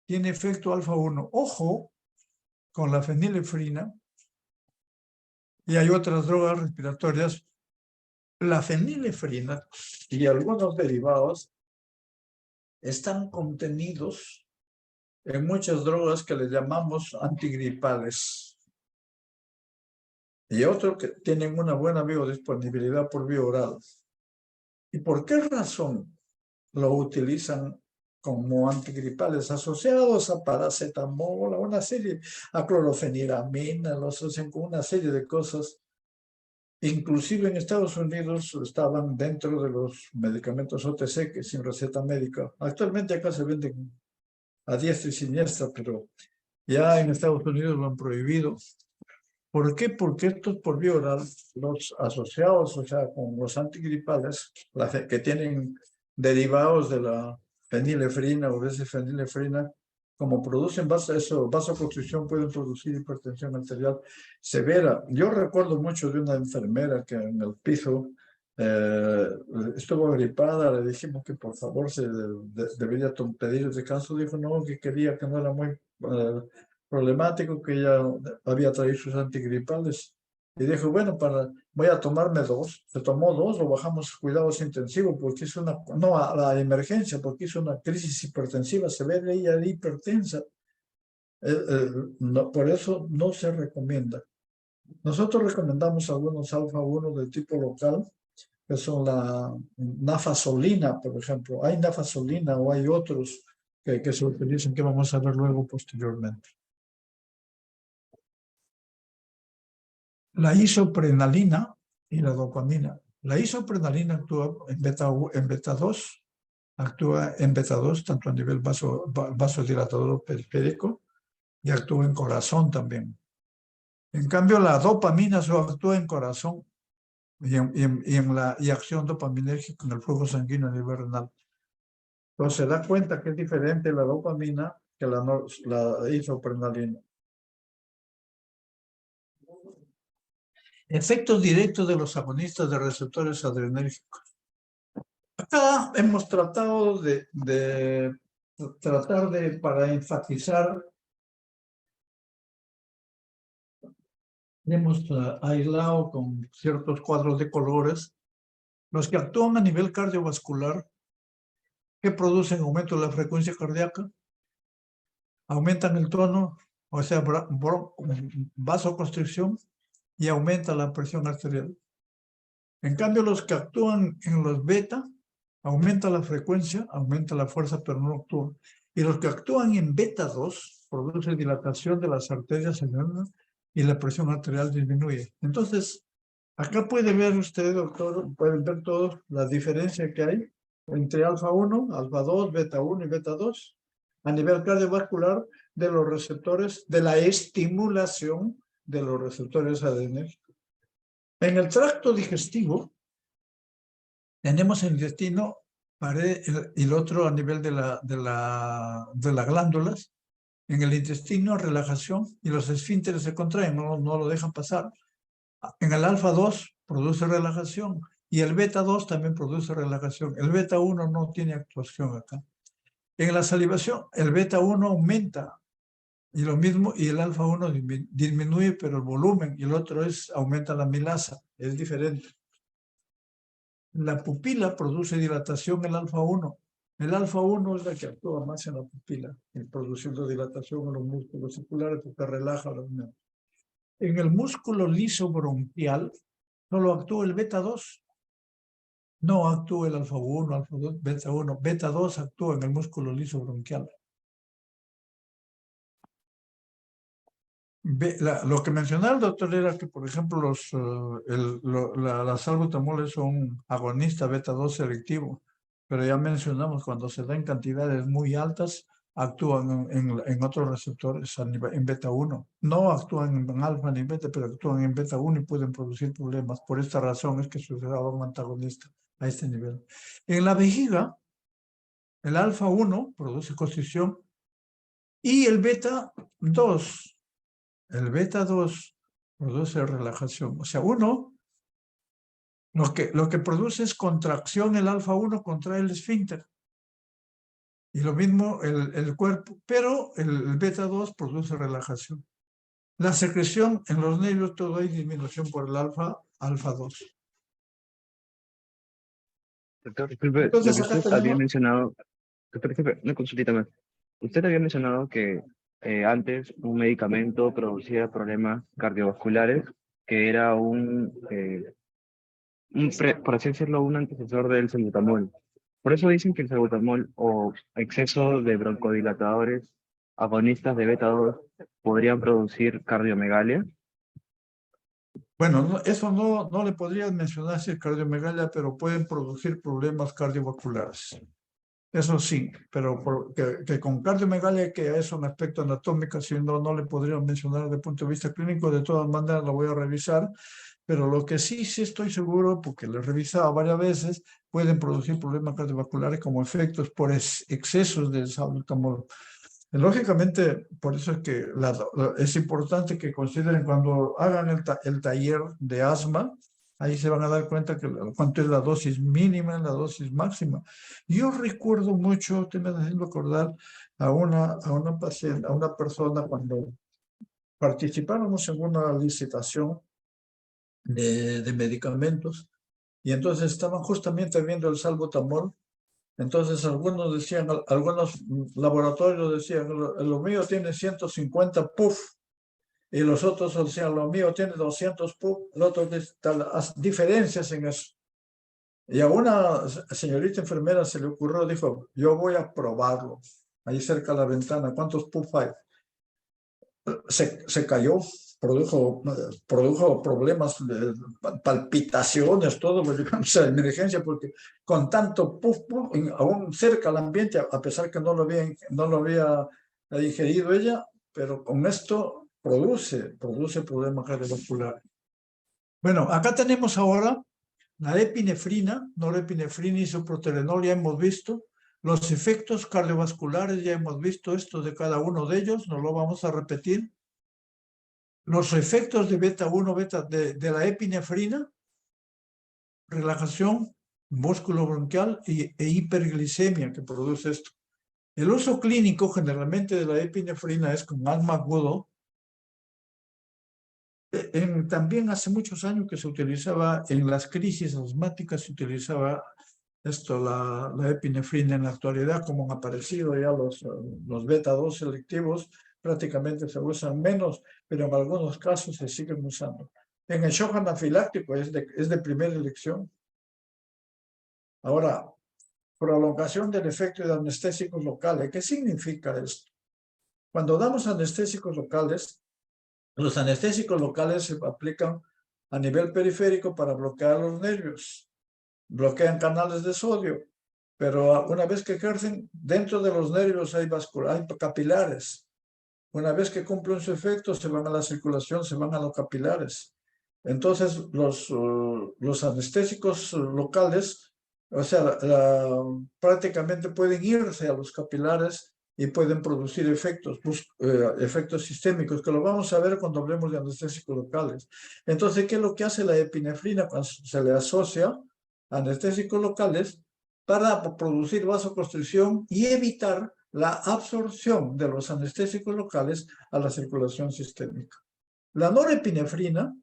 tiene efecto alfa 1. Ojo con la fenilefrina. Y hay otras drogas respiratorias. La fenilefrina y algunos derivados están contenidos en muchas drogas que le llamamos antigripales. Y otros que tienen una buena biodisponibilidad por vía oral. ¿Y por qué razón lo utilizan como antigripales? Asociados a paracetamol, a una serie, a clorofeniramina, lo asocian con una serie de cosas. Inclusive en Estados Unidos estaban dentro de los medicamentos OTC, que sin receta médica. Actualmente acá se venden a diestra y siniestra, pero ya en Estados Unidos lo han prohibido. ¿Por qué? Porque estos por vía oral, los asociados, o sea, con los antigripales, que tienen derivados de la fenilefrina o desfenilefrina, como producen vasoconstricción, pueden producir hipertensión arterial severa. Yo recuerdo mucho de una enfermera que en el piso estuvo gripada, le dijimos que por favor debería pedir el descanso, dijo no, que quería, que no era muy problemático, que ella había traído sus antigripales. Y dijo, bueno, voy a tomarme 2. Se tomó 2, lo bajamos a cuidados intensivos, porque es no a la emergencia, porque es una crisis hipertensiva, se ve de ella hipertensa. No, por eso no se recomienda. Nosotros recomendamos algunos alfa-1 de tipo local, que son la nafazolina, por ejemplo. Hay nafazolina o hay otros que se utilizan, que vamos a ver luego posteriormente. La isoprenalina y la dopamina. La isoprenalina actúa en beta 2, actúa en beta 2 tanto a nivel vasodilatador periférico y actúa en corazón también. En cambio, la dopamina solo actúa en corazón y acción dopaminérgica en el flujo sanguíneo a nivel renal. Entonces se da cuenta que es diferente la dopamina que la isoprenalina. Efectos directos de los agonistas de receptores adrenérgicos. Acá hemos tratado para enfatizar, hemos aislado con ciertos cuadros de colores los que actúan a nivel cardiovascular, que producen aumento de la frecuencia cardíaca, aumentan el tono, o sea, vasoconstricción, y aumenta la presión arterial. En cambio, los que actúan en los beta, aumenta la frecuencia, aumenta la fuerza, pero no actúa. Y los que actúan en beta 2, produce dilatación de las arterias cerebrales y la presión arterial disminuye. Entonces, acá puede ver usted, doctor, pueden ver todos la diferencia que hay entre alfa-1, alfa-2, beta-1 y beta-2 a nivel cardiovascular de los receptores, de la estimulación de los receptores adrenérgicos. En el tracto digestivo, tenemos el intestino y el otro a nivel de las glándulas. En el intestino, relajación, y los esfínteres se contraen, no lo dejan pasar. En el alfa-2 produce relajación, y el beta-2 también produce relajación. El beta-1 no tiene actuación acá. En la salivación, el beta-1 aumenta, y lo mismo, y el alfa-1 disminuye, pero el volumen, y el otro aumenta la amilasa, es diferente. La pupila produce dilatación, el alfa-1. El alfa-1 es la que actúa más en la pupila, produciendo dilatación en los músculos oculares porque relaja los nervios. En el músculo liso bronquial solo actúa el beta-2. No actúa el alfa-1, alfa-2, beta-1. Beta-2 actúa en el músculo liso bronquial. Lo que mencionaba el doctor era que, por ejemplo, las salbutamoles son agonistas beta-2 selectivo, pero ya mencionamos, cuando se da en cantidades muy altas, actúan en otros receptores, en beta-1. No actúan en alfa ni beta, pero actúan en beta-1 y pueden producir problemas. Por esta razón es que se usa un antagonista a este nivel. En la vejiga, el alfa-1 produce constricción y el beta-2 produce relajación. O sea, lo que produce es contracción, el alfa-1 contrae el esfínter. Y lo mismo el cuerpo, pero el beta-2 produce relajación. La secreción en los nervios, todo hay disminución por el alfa-2. Doctor, disculpe, lo Entonces que acá usted había tenemos... mencionado, doctor, disculpe, una consultita más. Usted había mencionado que antes un medicamento producía problemas cardiovasculares, que era por así decirlo, un antecesor del salbutamol. Por eso dicen que el salbutamol o exceso de broncodilatadores agonistas de beta-2 podrían producir cardiomegalia. Bueno, eso no le podría mencionar si es cardiomegalia, pero pueden producir problemas cardiovasculares. Eso sí, pero que con cardiomegalia, que es un aspecto anatómico, si no le podría mencionar desde el punto de vista clínico, de todas maneras lo voy a revisar, pero lo que sí estoy seguro, porque lo he revisado varias veces, pueden producir problemas cardiovasculares como efectos por excesos de salbutamol. Lógicamente, por eso es que es importante que consideren cuando hagan el taller de asma, ahí se van a dar cuenta que cuánto es la dosis mínima, la dosis máxima. Yo recuerdo mucho, te me haciendo acordar a una paciente, a una persona cuando participábamos en una licitación de medicamentos y entonces estaban justamente viendo el salbutamol. Entonces algunos decían, algunos laboratorios decían, lo mío tiene 150 puff. y los otros, o sea, lo mío tiene 200 PUP, el otro las diferencias en eso. Y a una señorita enfermera se le ocurrió, dijo, yo voy a probarlo, ahí cerca de la ventana, ¿cuántos PUP hay? Se cayó, produjo problemas, palpitaciones, todo, o sea, emergencia, porque con tanto puff, puff, aún cerca al ambiente, a pesar que no lo había ingerido ella, pero con esto produce problemas cardiovasculares. Bueno, acá tenemos ahora la epinefrina, norepinefrina y isoproterenol, ya hemos visto. Los efectos cardiovasculares, ya hemos visto esto de cada uno de ellos, no lo vamos a repetir. Los efectos de beta 1, de la epinefrina, relajación, músculo bronquial e hiperglicemia que produce esto. El uso clínico generalmente de la epinefrina es con asma agudo. También hace muchos años que se utilizaba en las crisis asmáticas, se utilizaba la epinefrina. En la actualidad, como han aparecido ya los beta 2 selectivos, prácticamente se usan menos, pero en algunos casos se siguen usando. En el shock anafiláctico es de primera elección. Ahora, prolongación del efecto de anestésicos locales. ¿Qué significa esto? Cuando damos anestésicos locales, los anestésicos locales se aplican a nivel periférico para bloquear los nervios, bloquean canales de sodio, pero una vez que ejercen, dentro de los nervios hay capilares. Una vez que cumplen su efecto, se van a la circulación, se van a los capilares. Entonces, los anestésicos locales, o sea, prácticamente pueden irse a los capilares y pueden producir efectos sistémicos, que lo vamos a ver cuando hablemos de anestésicos locales. Entonces, ¿qué es lo que hace la epinefrina cuando se le asocia a anestésicos locales? Para producir vasoconstricción y evitar la absorción de los anestésicos locales a la circulación sistémica. La norepinefrina,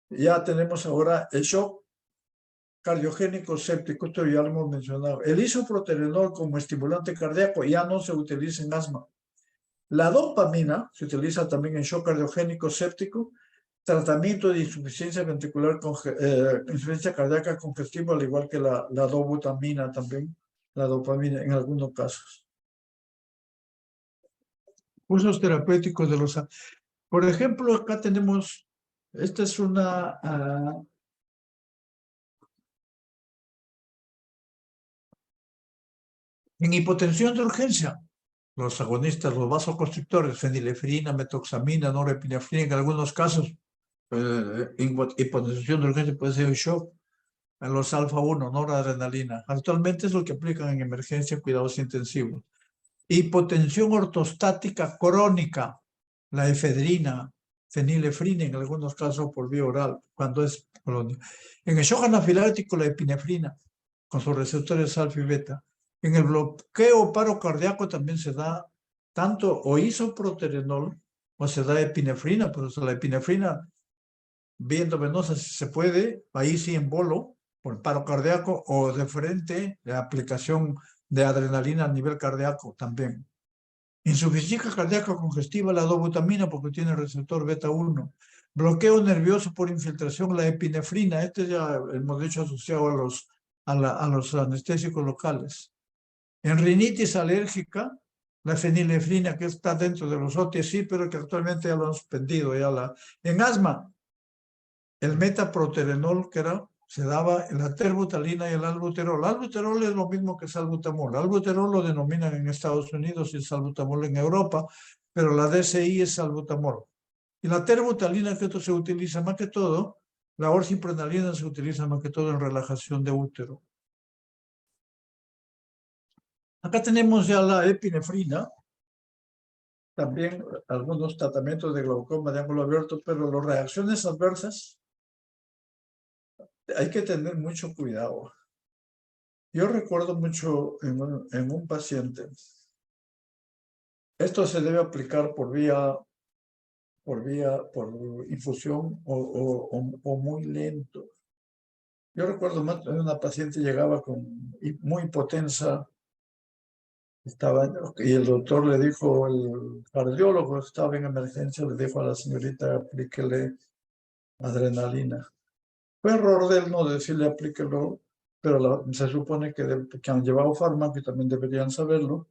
ya tenemos ahora el shock cardiogénico séptico, esto ya lo hemos mencionado. El isoproterenol como estimulante cardíaco ya no se utiliza en asma. La dopamina se utiliza también en shock cardiogénico séptico, tratamiento de insuficiencia ventricular, insuficiencia cardíaca congestiva, al igual que la dobutamina también, la dopamina en algunos casos. Usos terapéuticos de los... Por ejemplo, acá tenemos, esta es una... en hipotensión de urgencia, los agonistas, los vasoconstrictores, fenilefrina, metoxamina, norepinefrina, en algunos casos, hipotensión de urgencia puede ser un shock. En los alfa-1, noradrenalina. Actualmente es lo que aplican en emergencia, cuidados intensivos. Hipotensión ortostática crónica, la efedrina, fenilefrina, en algunos casos por vía oral, cuando es crónica. En el shock anafiláctico, la epinefrina, con sus receptores alfa y beta. En el bloqueo paro cardíaco también se da tanto o isoproterenol o se da epinefrina, pero la epinefrina, viendo venosa, si se puede, ahí sí en bolo, por paro cardíaco, o de frente, la aplicación de adrenalina a nivel cardíaco también. Insuficiencia cardíaca congestiva, la dobutamina, porque tiene receptor beta 1. Bloqueo nervioso por infiltración, la epinefrina. Este ya hemos dicho asociado a los anestésicos locales. En rinitis alérgica, la fenilefrina, que está dentro de los OTC, pero que actualmente ya lo han suspendido. En asma, el metaproterenol, que se daba en la terbutalina y el albuterol. Albuterol es lo mismo que salbutamol. Albuterol lo denominan en Estados Unidos y salbutamol en Europa, pero la DCI es salbutamol. Y la terbutalina, que esto se utiliza más que todo, la orciprenalina se utiliza más que todo en relajación de útero. Acá tenemos ya la epinefrina, también algunos tratamientos de glaucoma de ángulo abierto, pero las reacciones adversas hay que tener mucho cuidado. Yo recuerdo mucho en un paciente, esto se debe aplicar por infusión o muy lento. Yo recuerdo más, una paciente llegaba muy hipotensa, Y el doctor le dijo, el cardiólogo estaba en emergencia, le dijo a la señorita, aplíquele adrenalina. Fue error de él no decirle aplíquelo, pero se supone que han llevado fármaco y también deberían saberlo,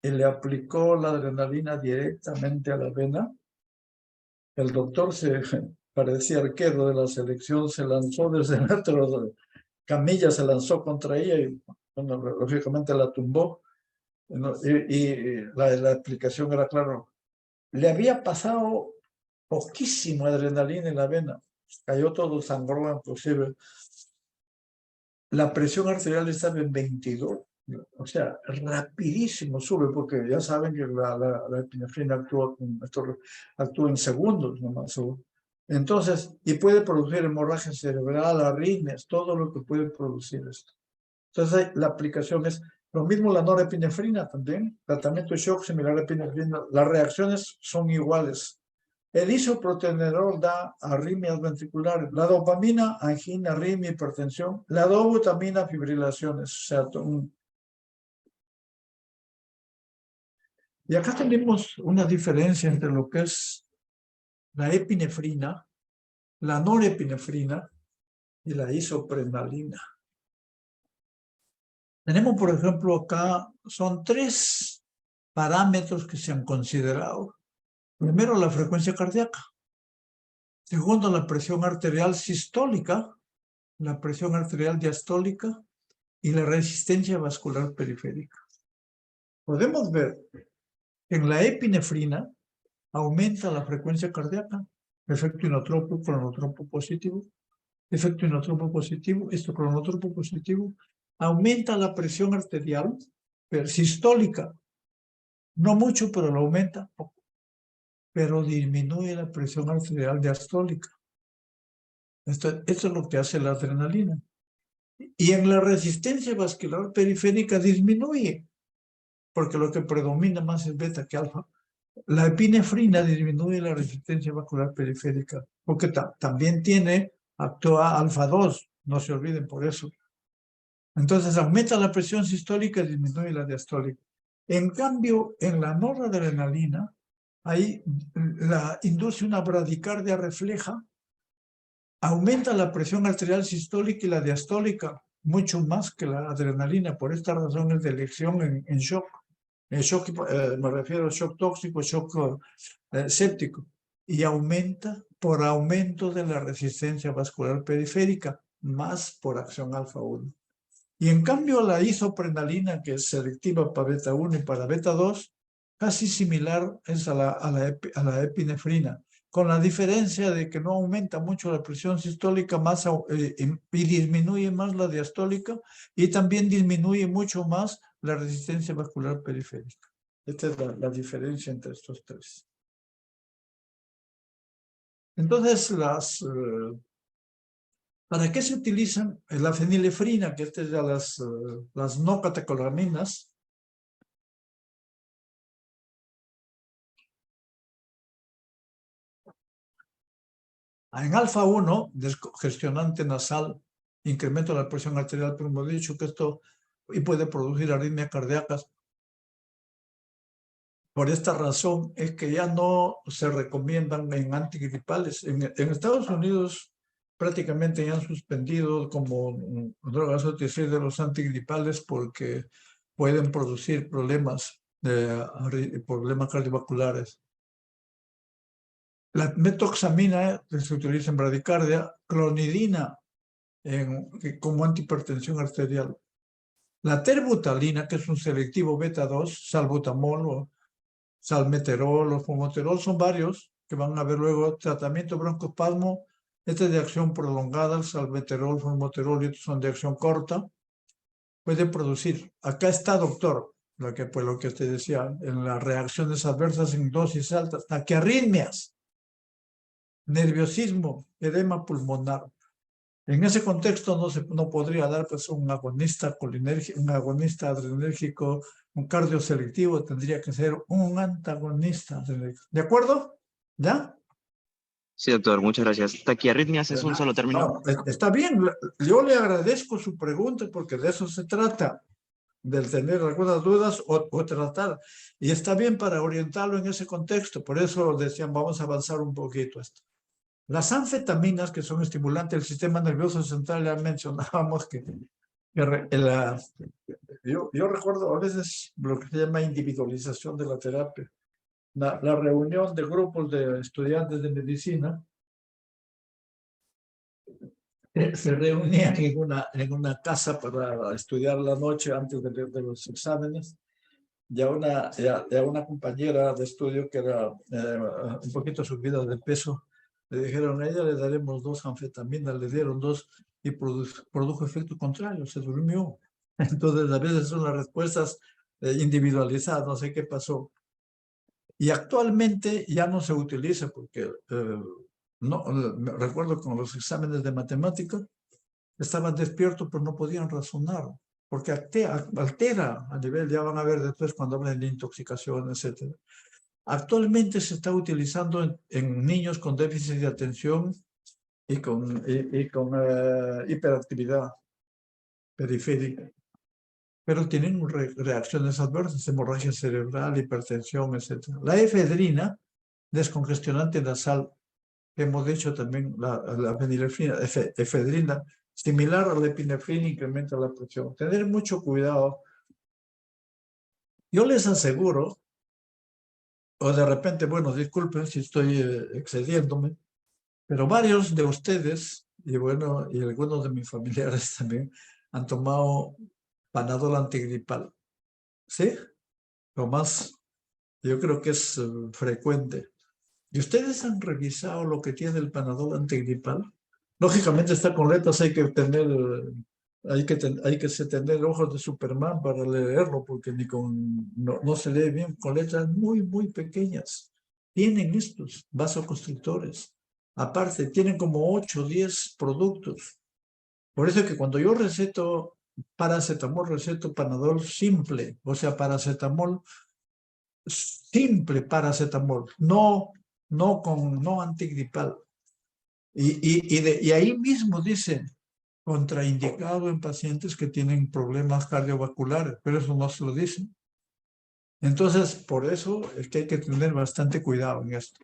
y le aplicó la adrenalina directamente a la vena. El doctor parecía arquero de la selección, se lanzó desde la camilla, se lanzó contra ella y, bueno, lógicamente la tumbó. Y la explicación era claro. Le había pasado poquísimo adrenalina en la vena. Cayó todo, sangró inclusive. La presión arterial estaba en 22. O sea, rapidísimo sube, porque ya saben que la epinefrina actúa en segundos nomás. Entonces, y puede producir hemorragia cerebral, arritmias, todo lo que puede producir esto. Entonces, la aplicación es lo mismo la norepinefrina también, tratamiento de shock similar a epinefrina, las reacciones son iguales. El isoprotenerol da arritmias ventriculares, la dopamina, angina, arritmia, hipertensión, la dobutamina, fibrilaciones. O sea, y acá tenemos una diferencia entre lo que es la epinefrina, la norepinefrina y la isoprenalina. Tenemos, por ejemplo, acá, son 3 parámetros que se han considerado. Primero, la frecuencia cardíaca. Segundo, la presión arterial sistólica, la presión arterial diastólica y la resistencia vascular periférica. Podemos ver que en la epinefrina aumenta la frecuencia cardíaca, efecto inotropo, cronotropo positivo, efecto inotropo positivo, esto cronotropo positivo, aumenta la presión arterial sistólica, no mucho, pero lo aumenta poco, pero disminuye la presión arterial diastólica. Esto es lo que hace la adrenalina. Y en la resistencia vascular periférica disminuye, porque lo que predomina más es beta que alfa. La epinefrina disminuye la resistencia vascular periférica, porque también actúa alfa 2, no se olviden por eso. Entonces aumenta la presión sistólica y disminuye la diastólica. En cambio, en la noradrenalina, ahí induce una bradicardia refleja, aumenta la presión arterial sistólica y la diastólica, mucho más que la adrenalina. Por esta razón es de elección en shock. En shock, me refiero a shock tóxico, shock séptico. Y aumenta por aumento de la resistencia vascular periférica, más por acción alfa 1. Y en cambio la isoprenalina, que es selectiva para beta 1 y para beta 2, casi similar es a la epinefrina, con la diferencia de que no aumenta mucho la presión sistólica y disminuye más la diastólica, y también disminuye mucho más la resistencia vascular periférica. Esta es la diferencia entre estos 3. Entonces, ¿para qué se utilizan la fenilefrina, que estas ya las no catecolaminas? En alfa 1, descongestionante nasal, incremento de la presión arterial, pero hemos dicho que esto puede producir arritmias cardíacas. Por esta razón es que ya no se recomiendan en antigripales. En Estados Unidos prácticamente ya han suspendido como drogas OTC de los antigripales porque pueden producir problemas cardiovasculares. La metoxamina se utiliza en bradicardia, clonidina como antihipertensión arterial. La terbutalina, que es un selectivo beta 2, salbutamol o salmeterol o formoterol, son varios que van a ver luego. Tratamiento broncoespasmo, este es de acción prolongada, el salmeterol, formoterol y estos son de acción corta. Puede producir, acá está doctor, lo que te decía, en las reacciones adversas en dosis altas, taquiarritmias, nerviosismo, edema pulmonar. En ese contexto no podría dar pues, un agonista colinérgico, un agonista adrenérgico, un cardioselectivo, tendría que ser un antagonista. ¿De acuerdo? ¿Ya? Sí, doctor, muchas gracias. ¿Taquiarritmias es un solo término? No, está bien. Yo le agradezco su pregunta porque de eso se trata. del tener algunas dudas o tratar. Y está bien para orientarlo en ese contexto. Por eso decían, vamos a avanzar un poquito esto. Las anfetaminas, que son estimulantes del sistema nervioso central, ya mencionábamos que yo recuerdo a veces lo que se llama individualización de la terapia. La reunión de grupos de estudiantes de medicina se reunían en una casa para estudiar la noche antes de los exámenes. Y a una compañera de estudio que era un poquito subida de peso, le dijeron a ella le daremos 2 anfetaminas, le dieron 2 y produjo efecto contrario, se durmió. Entonces a veces son las respuestas individualizadas, no sé qué pasó. Y actualmente ya no se utiliza porque me recuerdo con los exámenes de matemática estaban despiertos pero no podían razonar porque altera a nivel, ya van a ver después cuando hablen de intoxicación, etc. Actualmente se está utilizando en niños con déficit de atención y con hiperactividad periférica, pero tienen reacciones adversas, hemorragia cerebral, hipertensión, etc. La efedrina, descongestionante nasal, que hemos dicho también, la fenilefrina, efedrina, similar a la epinefrina, incrementa la presión. Tener mucho cuidado. Yo les aseguro, o de repente, bueno, disculpen si estoy excediéndome, pero varios de ustedes, y bueno, y algunos de mis familiares también, han tomado Panadol antigripal. ¿Sí? Lo más, yo creo que es frecuente. ¿Y ustedes han revisado lo que tiene el Panadol antigripal? Lógicamente está con letras, hay que tener ojos de Superman para leerlo, porque no se lee bien, con letras muy, muy pequeñas. Tienen estos vasoconstrictores. Aparte, tienen como 8 o 10 productos. Por eso es que cuando yo receto paracetamol, receto Panadol simple, o sea, paracetamol simple paracetamol, no antigripal. Y ahí mismo dice, contraindicado en pacientes que tienen problemas cardiovasculares, pero eso no se lo dicen. Entonces, por eso es que hay que tener bastante cuidado en esto.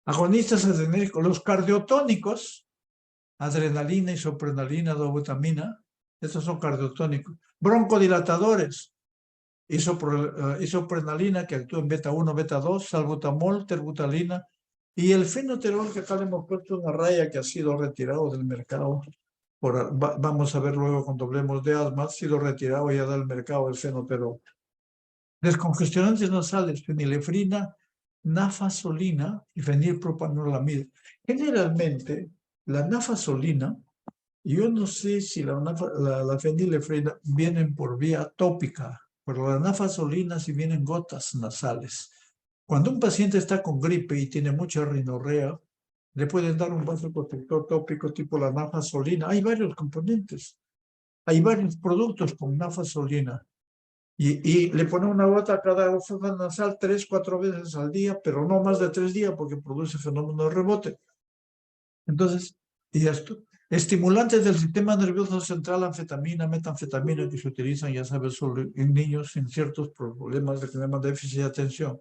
Agonistas adrenérgicos, los cardiotónicos, adrenalina, isoprenalina, dobutamina, estos son cardiotónicos. Broncodilatadores, isoprenalina, que actúa en beta 1, beta 2, salbutamol, terbutalina, y el fenoterol, que acá le hemos puesto una raya que ha sido retirado del mercado. Vamos a ver luego cuando hablemos de asma, ha sido retirado ya del mercado el fenoterol. Descongestionantes nasales, fenilefrina, nafasolina y fenilpropanolamida. Generalmente, la nafasolina, yo no sé si la fenilefrina vienen por vía tópica, pero la nafasolina sí vienen gotas nasales. Cuando un paciente está con gripe y tiene mucha rinorrea, le pueden dar un vasoconstrictor tópico tipo la nafasolina. Hay varios componentes. Hay varios productos con nafasolina. Y le ponen una gota a cada fosa nasal 3, 4 veces al día, pero no más de 3 días porque produce fenómeno de rebote. Entonces, y esto, estimulantes del sistema nervioso central, anfetamina, metanfetamina, que se utilizan, ya sabes, solo en niños sin ciertos problemas de déficit de atención.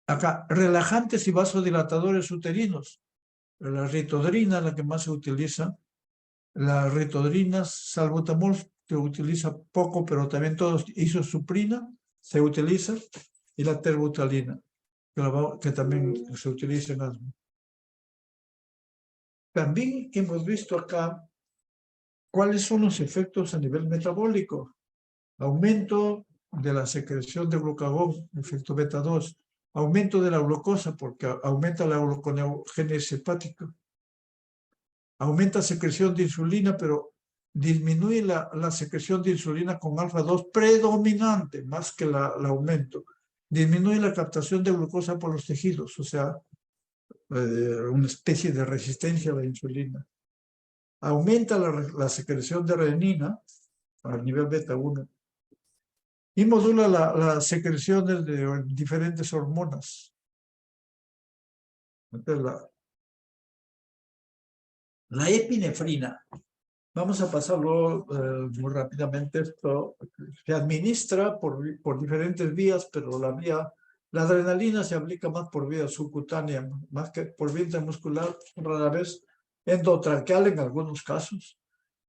Acá, relajantes y vasodilatadores uterinos. La ritodrina, la que más se utiliza. La ritodrina, salbutamol, que utiliza poco, pero también todos, isosuprina, se utiliza. Y la terbutalina, que también se utiliza en asma. También hemos visto acá cuáles son los efectos a nivel metabólico. Aumento de la secreción de glucagón, efecto beta 2. Aumento de la glucosa porque aumenta la gluconeogénesis hepática. Aumenta secreción de insulina, pero disminuye la secreción de insulina con alfa 2 predominante, más que el aumento. Disminuye la captación de glucosa por los tejidos, o sea, una especie de resistencia a la insulina. Aumenta la secreción de renina a nivel beta 1 y modula las secreciones de diferentes hormonas. Entonces, la epinefrina Vamos a pasarlo muy rápidamente. Esto se administra por diferentes vías, pero la adrenalina se aplica más por vía subcutánea, más que por vía intramuscular, rara vez endotraqueal en algunos casos,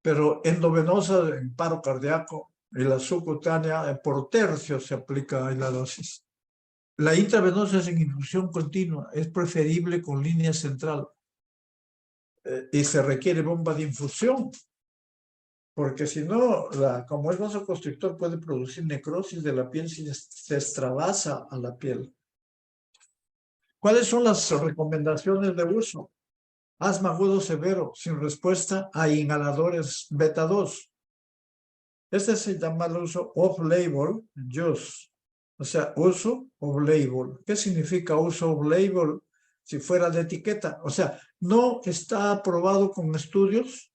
pero endovenosa en paro cardíaco y la subcutánea por tercio se aplica en la dosis. La intravenosa es en infusión continua, es preferible con línea central y se requiere bomba de infusión, porque si no, como es vasoconstrictor, puede producir necrosis de la piel si se extravasa a la piel. ¿Cuáles son las recomendaciones de uso? Asma agudo severo, sin respuesta a inhaladores beta 2. Este se llama el uso off-label use, o sea, uso off-label. ¿Qué significa uso off-label? Si fuera de etiqueta, o sea, no está aprobado con estudios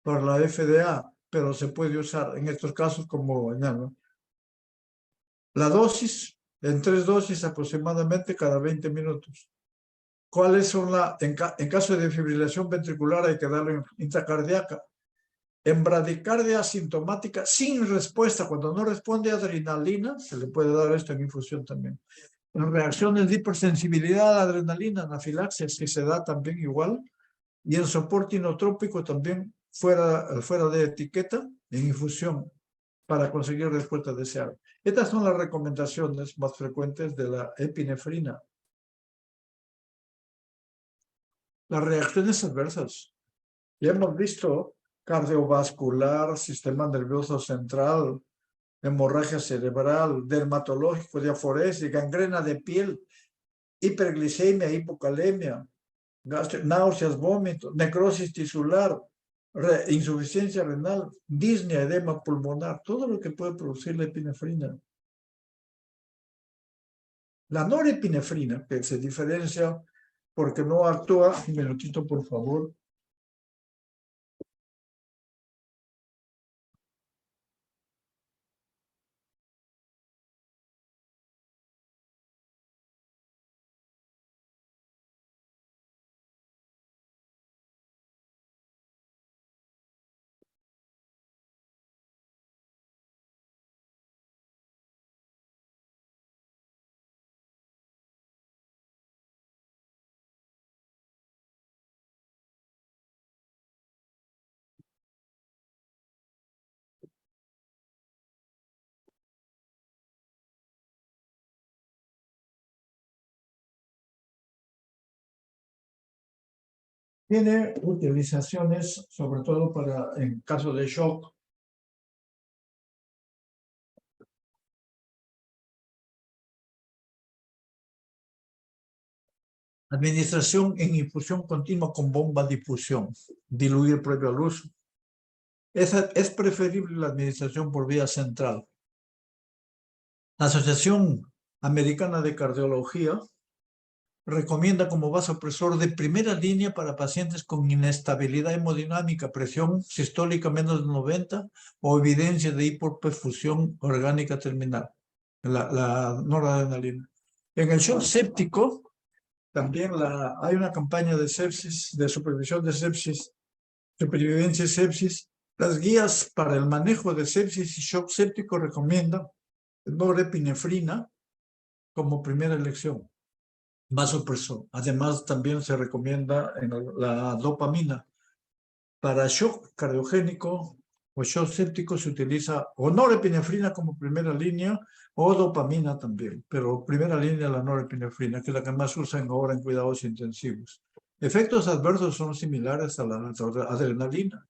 por la FDA, pero se puede usar en estos casos como ¿no? La dosis, en 3 dosis aproximadamente cada 20 minutos. ¿Cuáles son en caso de fibrilación ventricular hay que darle intracardíaca? En bradicardia asintomática sin respuesta, cuando no responde a adrenalina, se le puede dar esto en infusión también. En reacciones de hipersensibilidad a la adrenalina, anafilaxis, que se da también igual. Y en soporte inotrópico también fuera de etiqueta, en infusión, para conseguir respuesta deseada. Estas son las recomendaciones más frecuentes de la epinefrina. Las reacciones adversas. Ya hemos visto cardiovascular, sistema nervioso central, hemorragia cerebral, dermatológico, diaforesis, gangrena de piel, hiperglicemia, hipocalemia, náuseas, vómitos, necrosis tisular, insuficiencia renal, disnea, edema pulmonar, todo lo que puede producir la epinefrina. La norepinefrina, que se diferencia porque no actúa, un minutito por favor. Tiene utilizaciones, sobre todo en caso de shock. Administración en infusión continua con bomba de difusión, diluir previo al uso. Es preferible la administración por vía central. La Asociación Americana de Cardiología recomienda como vasopresor de primera línea para pacientes con inestabilidad hemodinámica, presión sistólica menos de 90 o evidencia de hipoperfusión orgánica terminal, la noradrenalina. En el shock séptico, también hay una campaña de sepsis, de supervisión de sepsis, supervivencia y sepsis. Las guías para el manejo de sepsis y shock séptico recomiendan norepinefrina como primera elección. Vasopresor. Además, también se recomienda la dopamina. Para shock cardiogénico o shock séptico se utiliza o norepinefrina como primera línea o dopamina también, pero primera línea la norepinefrina, que es la que más usan ahora en cuidados intensivos. Efectos adversos son similares a la adrenalina.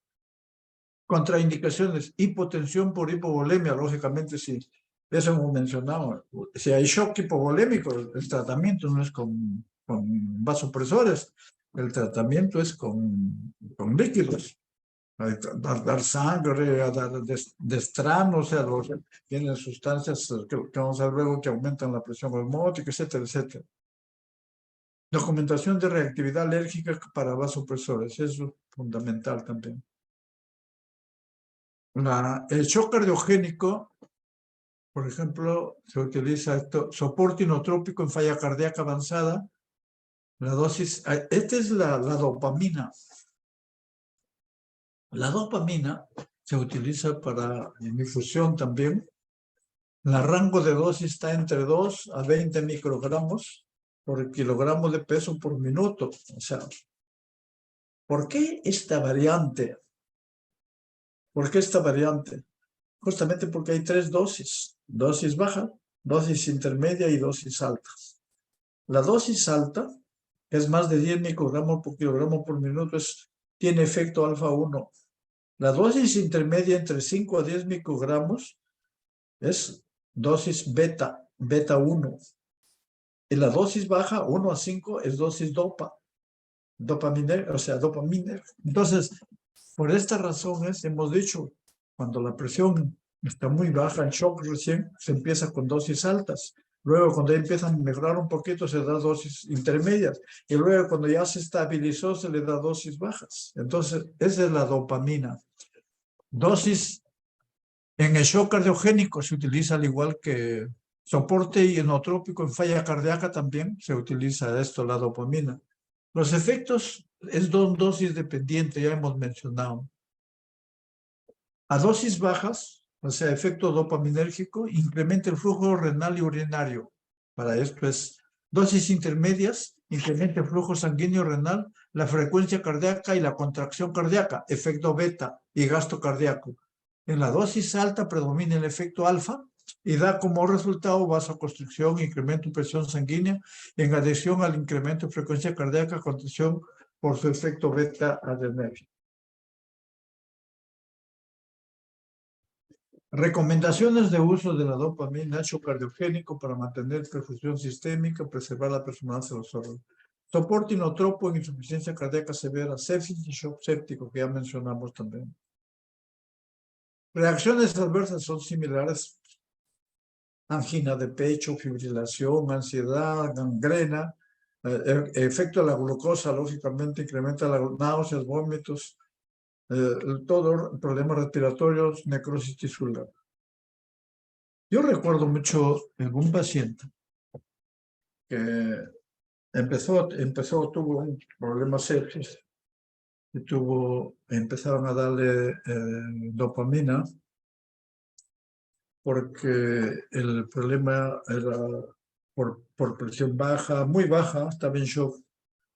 Contraindicaciones, hipotensión por hipovolemia, lógicamente sí. Eso hemos mencionado. Si hay shock hipovolémico, el tratamiento no es con vasopresores, el tratamiento es con líquidos. Dar sangre, dar destrano, o sea, tienen sustancias que vamos a ver luego que aumentan la presión osmótica, etcétera, etcétera. Documentación de reactividad alérgica para vasopresores, eso es fundamental también. El shock cardiogénico, por ejemplo, se utiliza soporte inotrópico en falla cardíaca avanzada. La dosis, esta es la dopamina. La dopamina se utiliza para infusión también. El rango de dosis está entre 2 a 20 microgramos por kilogramo de peso por minuto. O sea, ¿por qué esta variante? ¿Por qué esta variante? Justamente porque hay 3 dosis. Dosis baja, dosis intermedia y dosis alta. La dosis alta, que es más de 10 microgramos por kilogramo por minuto, tiene efecto alfa 1. La dosis intermedia entre 5 a 10 microgramos es dosis beta 1. Y la dosis baja, 1 a 5, es dosis dopamina, o sea, dopamina. Entonces, por estas razones hemos dicho, cuando la presión está muy baja, el shock recién, se empieza con dosis altas. Luego, cuando ya empiezan a mejorar un poquito, se da dosis intermedias. Y luego, cuando ya se estabilizó, se le da dosis bajas. Entonces, esa es la dopamina. Dosis en el shock cardiogénico se utiliza al igual que soporte inotrópico en falla cardíaca también se utiliza esto, la dopamina. Los efectos es dosis dependiente, ya hemos mencionado. A dosis bajas, o sea, efecto dopaminérgico, incrementa el flujo renal y urinario. Para esto es dosis intermedias, incrementa el flujo sanguíneo renal, la frecuencia cardíaca y la contracción cardíaca, efecto beta y gasto cardíaco. En la dosis alta predomina el efecto alfa y da como resultado vasoconstricción, incremento de presión sanguínea, en adición al incremento de frecuencia cardíaca, contracción por su efecto beta adrenérgico. Recomendaciones de uso de la dopamina cardiogénico para mantener perfusión sistémica, preservar la performance de los órganos. Soporte inotropo en insuficiencia cardíaca severa, sepsis y shock séptico, que ya mencionamos también. Reacciones adversas son similares. Angina de pecho, fibrilación, ansiedad, gangrena. Efecto de la glucosa, lógicamente, incrementa las náuseas, vómitos, todo, problemas respiratorios, necrosis tisular. Yo recuerdo mucho en un paciente que tuvo un problema sepsis y empezaron a darle dopamina porque el problema era por presión baja, muy baja, estaba en shock,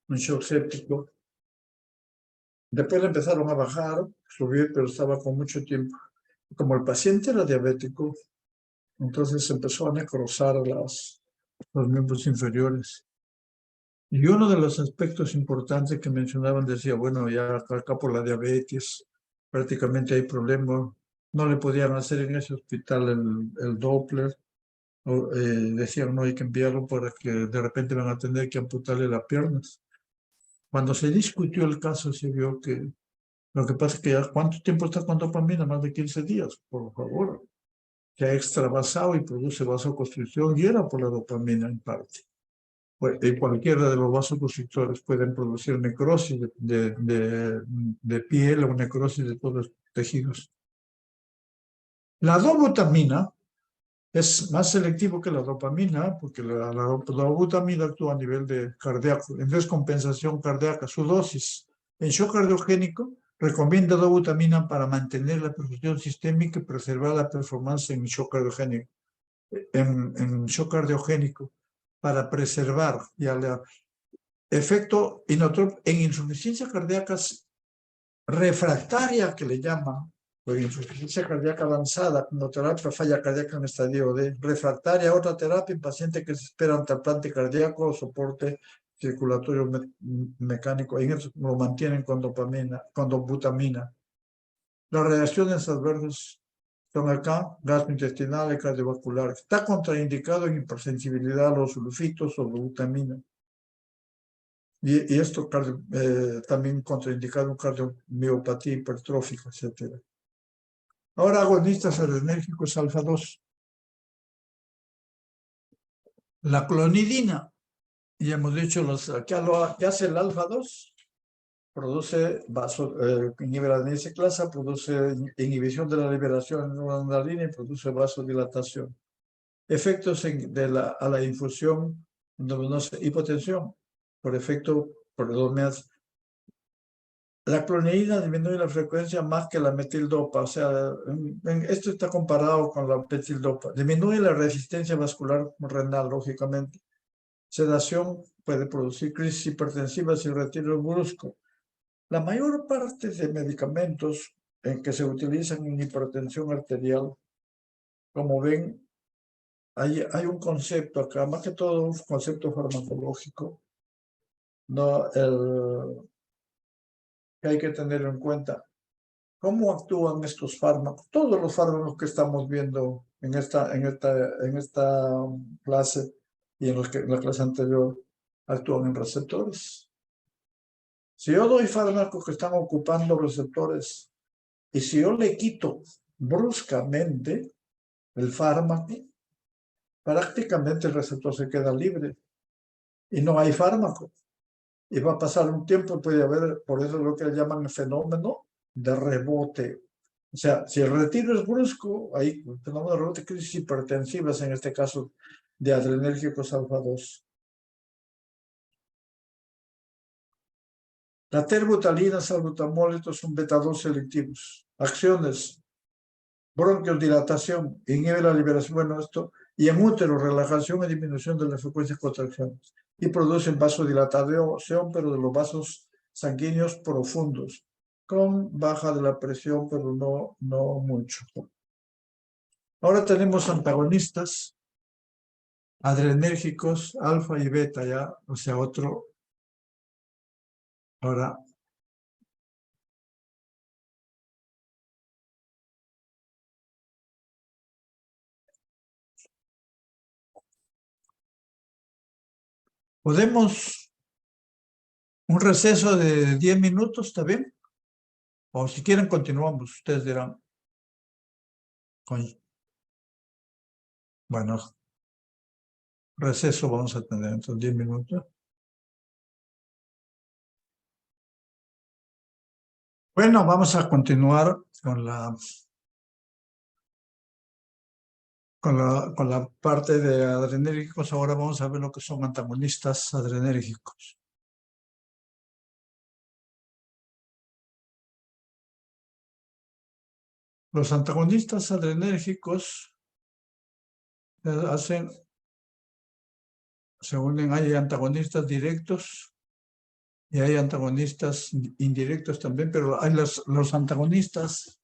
un shock séptico. Después le empezaron a bajar, subir, pero estaba con mucho tiempo. Como el paciente era diabético, entonces empezó a necrosar los miembros inferiores. Y uno de los aspectos importantes que mencionaban decía, bueno, ya acá por la diabetes prácticamente hay problema. No le podían hacer en ese hospital el Doppler. Decían, no hay que enviarlo para que de repente van a tener que amputarle las piernas. Cuando se discutió el caso, se vio que lo que pasa es que ya, ¿cuánto tiempo está con dopamina? Más de 15 días, por favor. Se ha extravasado y produce vasoconstricción y era por la dopamina en parte. Cualquiera de los vasoconstrictores pueden producir necrosis de piel o necrosis de todos los tejidos. La dobutamina es más selectivo que la dopamina porque la dobutamina actúa a nivel de cardíaco, en descompensación cardíaca. Su dosis en shock cardiogénico recomienda dobutamina para mantener la perfusión sistémica y preservar la performance en shock cardiogénico. En shock cardiogénico para preservar efecto inotrópico en insuficiencia cardíaca refractaria, que le llaman, o insuficiencia cardíaca avanzada, como terapia falla cardíaca en estadio D, refractaria, otra terapia en pacientes que se esperan trasplante cardíaco o soporte circulatorio mecánico, en eso lo mantienen con dobutamina. Las reacciones adversas son acá, gastrointestinal y cardiovascular. Está contraindicado en hipersensibilidad a los sulfitos o dobutamina. Y esto también contraindicado en cardiomiopatía hipertrófica, etc. Ahora, agonistas adrenérgicos alfa 2. La clonidina, ya hemos dicho, ¿qué hace el alfa 2? Produce inhibe la adenosiclasa, produce inhibición de la liberación de noradrenalina y produce vasodilatación. Efectos a la infusión endovenosa, hipotensión, por efecto, por La clonidina disminuye la frecuencia más que la metildopa, o sea, esto está comparado con la metildopa. Disminuye la resistencia vascular renal, lógicamente. Sedación puede producir crisis hipertensivas y retiro brusco. La mayor parte de medicamentos en que se utilizan en hipertensión arterial, como ven, hay un concepto acá, más que todo un concepto farmacológico, ¿no? Que hay que tener en cuenta. ¿Cómo actúan estos fármacos? Todos los fármacos que estamos viendo en esta clase y en la clase anterior actúan en receptores. Si yo doy fármacos que están ocupando receptores y si yo le quito bruscamente el fármaco, prácticamente el receptor se queda libre y no hay fármaco. Y va a pasar un tiempo y puede haber, por eso es lo que llaman el fenómeno de rebote. O sea, si el retiro es brusco, hay un fenómeno de rebote, crisis hipertensivas, en este caso de adrenérgicos alfa 2. La terbutalina, salbutamol, son beta 2 selectivos. Acciones: bronquiodilatación, inhibe la liberación, bueno, esto, y en útero, relajación y disminución de las frecuencias de contracciones. Y producen vasodilatación, pero de los vasos sanguíneos profundos, con baja de la presión, pero no mucho. Ahora tenemos antagonistas adrenérgicos, alfa y beta, ya, o sea, otro. Ahora, podemos un receso de 10 minutos, ¿está bien? O si quieren continuamos, ustedes dirán. Bueno, receso vamos a tener entonces 10 minutos. Bueno, vamos a continuar con la parte de adrenérgicos. Ahora vamos a ver lo que son antagonistas adrenérgicos. Los antagonistas adrenérgicos se unen, hay antagonistas directos y hay antagonistas indirectos también, pero hay los antagonistas,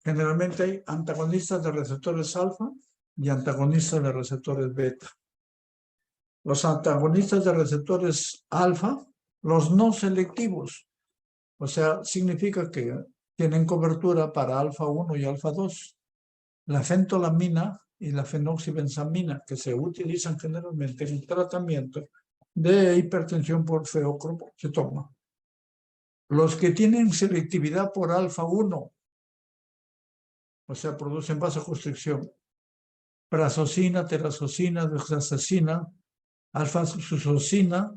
generalmente hay antagonistas de receptores alfa y antagonistas de receptores beta. Los antagonistas de receptores alfa, los no selectivos, o sea, significa que tienen cobertura para alfa 1 y alfa 2. La fentolamina y la fenoxibenzamina, que se utilizan generalmente en el tratamiento de hipertensión por feocromo, se toma. Los que tienen selectividad por alfa 1, o sea, producen vasoconstricción, prazosina, terazosina, deoxazosina, alfa-susosina,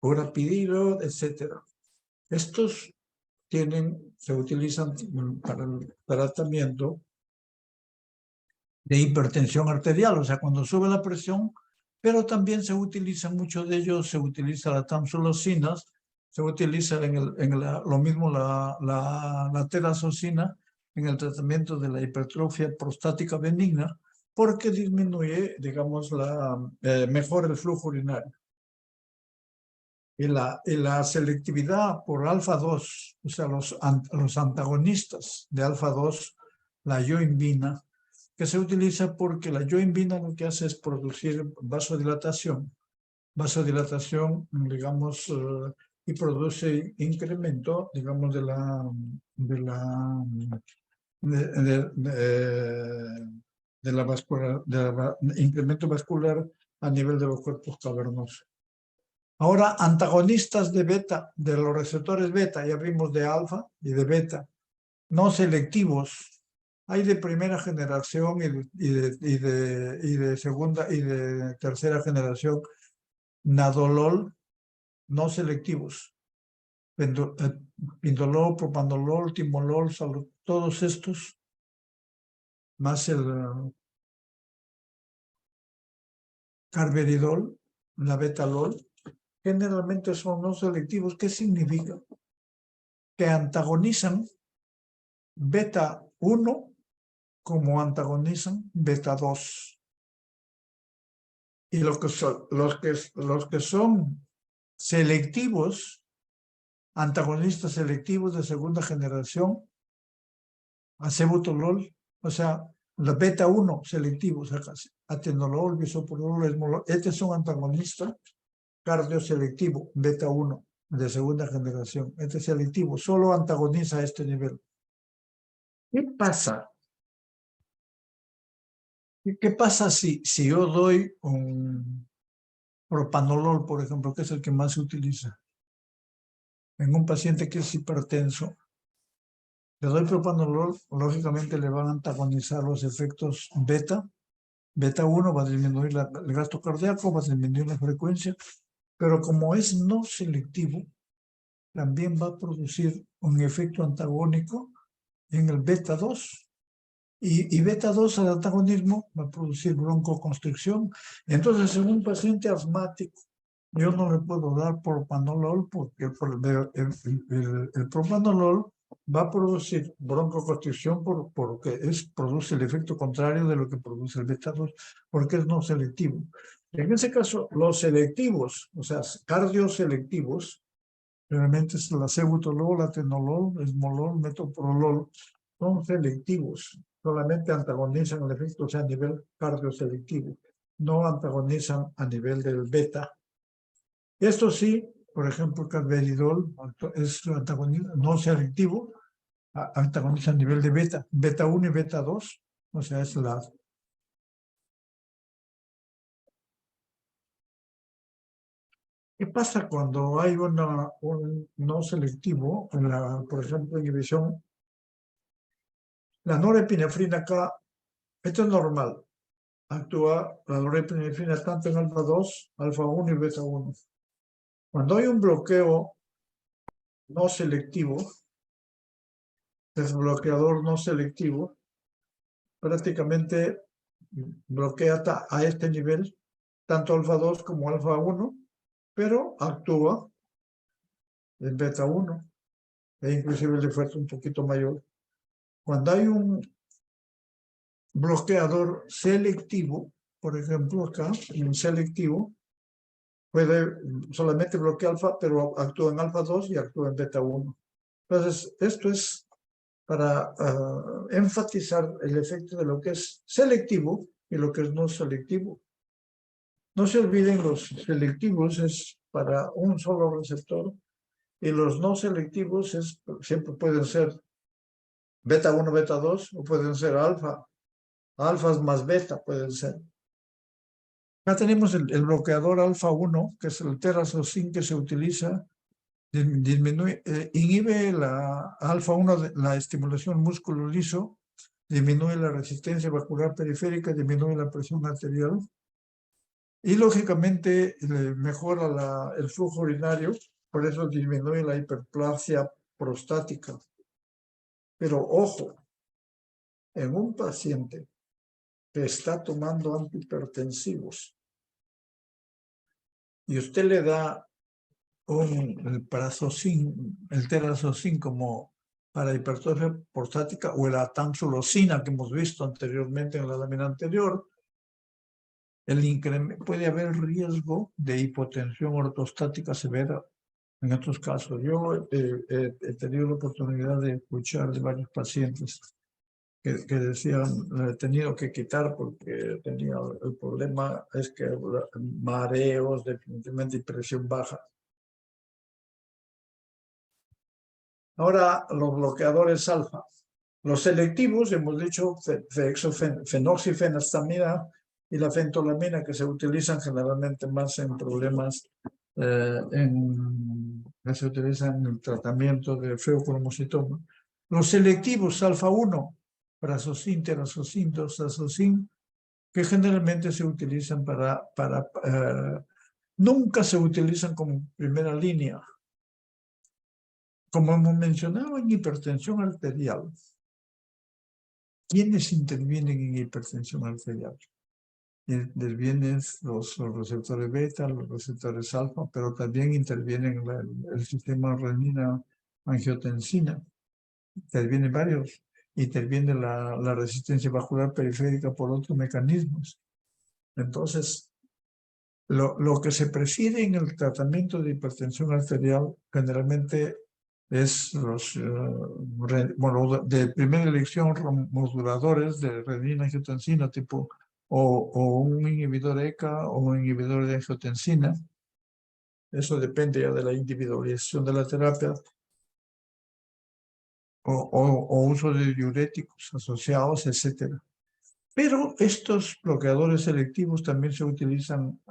urapidilo, etc. Estos se utilizan para el tratamiento de hipertensión arterial, o sea, cuando sube la presión, pero también se utilizan, muchos de ellos, se utiliza la tamsulosina, se utiliza lo mismo la terazosina en el tratamiento de la hipertrofia prostática benigna, porque disminuye, digamos, mejora el flujo urinario. Y la selectividad por alfa 2, o sea, los antagonistas de alfa 2, la yoimbina, que se utiliza porque la yoimbina lo que hace es producir vasodilatación, digamos, y produce incremento, digamos, incremento vascular a nivel de los cuerpos cavernosos. Ahora, antagonistas de beta, de los receptores beta, ya vimos de alfa y de beta, no selectivos. Hay de primera generación y de segunda y de tercera generación, nadolol, no selectivos. Pindolol, propanolol, timolol, todos estos, más el carvedilol, la betalol, generalmente son no selectivos. ¿Qué significa? que antagonizan beta 1 como antagonizan beta 2. Y los que son selectivos, antagonistas selectivos de segunda generación, acebutolol, o sea, la beta 1 selectivos, atenolol, bisoprolol, esmolol, estos son antagonistas cardioselectivo, beta 1 de segunda generación. Este selectivo solo antagoniza a este nivel. ¿Qué pasa? ¿Qué pasa si yo doy un propanolol, por ejemplo, que es el que más se utiliza en un paciente que es hipertenso? Le doy propanolol, lógicamente le van a antagonizar los efectos beta. Beta 1 va a disminuir el gasto cardíaco, va a disminuir la frecuencia, pero como es no selectivo, también va a producir un efecto antagónico en el beta 2. Y beta 2 al antagonismo va a producir broncoconstricción. Entonces, en un paciente asmático, yo no le puedo dar propanolol porque el propanolol va a producir broncoconstricción porque produce el efecto contrario de lo que produce el beta 2, porque es no selectivo. En ese caso, los selectivos, o sea, cardioselectivos, realmente es el acebutolol, atenolol, esmolol, metoprolol, son selectivos, solamente antagonizan el efecto, o sea, a nivel cardioselectivo, no antagonizan a nivel del beta. Esto sí, por ejemplo, carvedilol es no selectivo, antagoniza a nivel de beta, beta 1 y beta 2, o sea, es la... ¿Qué pasa cuando hay un no selectivo, por ejemplo, inhibición? La norepinefrina acá, esto es normal. Actúa la norepinefrina tanto en alfa 2, alfa 1 y beta 1. Cuando hay un bloqueo no selectivo, desbloqueador no selectivo, prácticamente bloquea a este nivel tanto alfa 2 como alfa 1, pero actúa en beta 1 e inclusive el efecto un poquito mayor. Cuando hay un bloqueador selectivo, por ejemplo acá, un selectivo, puede solamente bloquear alfa, pero actúa en alfa 2 y actúa en beta 1. Entonces, esto es para enfatizar el efecto de lo que es selectivo y lo que es no selectivo. No se olviden, los selectivos es para un solo receptor y los no selectivos siempre pueden ser beta 1, beta 2 o pueden ser alfa. Alfas más beta pueden ser. Acá tenemos el bloqueador alfa 1, que es el terazocin que se utiliza, inhibe la alfa 1, la estimulación músculo liso, disminuye la resistencia vascular periférica, disminuye la presión arterial y lógicamente mejora el flujo urinario, por eso disminuye la hiperplasia prostática. Pero ojo, en un paciente que está tomando antihipertensivos y usted le da el prazosine, el terazocin como para hipertrofia prostática o la tamsulosina que hemos visto anteriormente en la lámina anterior, puede haber riesgo de hipotensión ortostática severa en estos casos. Yo he tenido la oportunidad de escuchar de varios pacientes que decían, he tenido que quitar porque tenía el problema, es que mareos, definitivamente, y presión baja. Ahora, los bloqueadores alfa. Los selectivos, hemos dicho, fenoxifenastamina y la fentolamina, que se utilizan generalmente más en problemas, que se utilizan en el tratamiento de feocromocitoma. Los selectivos, alfa 1, prazosine, terazocin, doxazocin, que generalmente se utilizan nunca se utilizan como primera línea. Como hemos mencionado en hipertensión arterial, ¿quiénes intervienen en hipertensión arterial? Intervienen los receptores beta, los receptores alfa, pero también intervienen el sistema renina angiotensina. Intervienen varios. Interviene la resistencia vascular periférica por otros mecanismos. Entonces, lo que se prefiere en el tratamiento de hipertensión arterial generalmente es de primera elección moduladores de renina angiotensina tipo o un inhibidor ECA o un inhibidor de angiotensina. Eso depende ya de la individualización de la terapia. O uso de diuréticos asociados, etc. Pero estos bloqueadores selectivos también se utilizan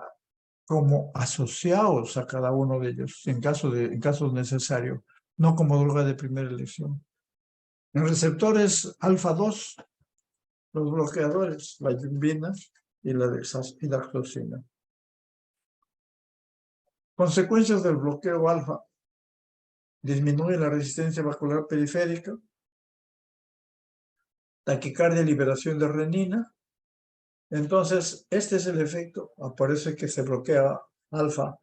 como asociados a cada uno de ellos en casos necesarios, no como droga de primera elección. En receptores alfa-2, los bloqueadores, la yumbina y la daxosina. Consecuencias del bloqueo alfa: disminuye la resistencia vascular periférica, taquicardia, liberación de renina. Entonces, este es el efecto. Aparece que se bloquea alfa.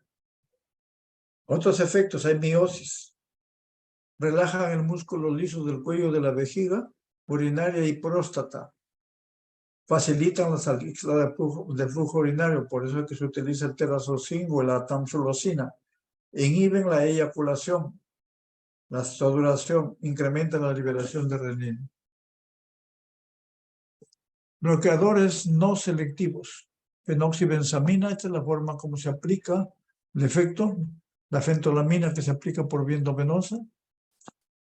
Otros efectos: hay miosis. Relajan el músculo liso del cuello de la vejiga, urinaria y próstata. Facilitan la salida del flujo urinario, por eso es que se utiliza el terazosin o la tamsulosina. Inhiben la eyaculación, la sudoración, incrementan la liberación de renina. Bloqueadores no selectivos. Fenoxibenzamina, esta es la forma como se aplica el efecto. La fentolamina, que se aplica por vía endovenosa.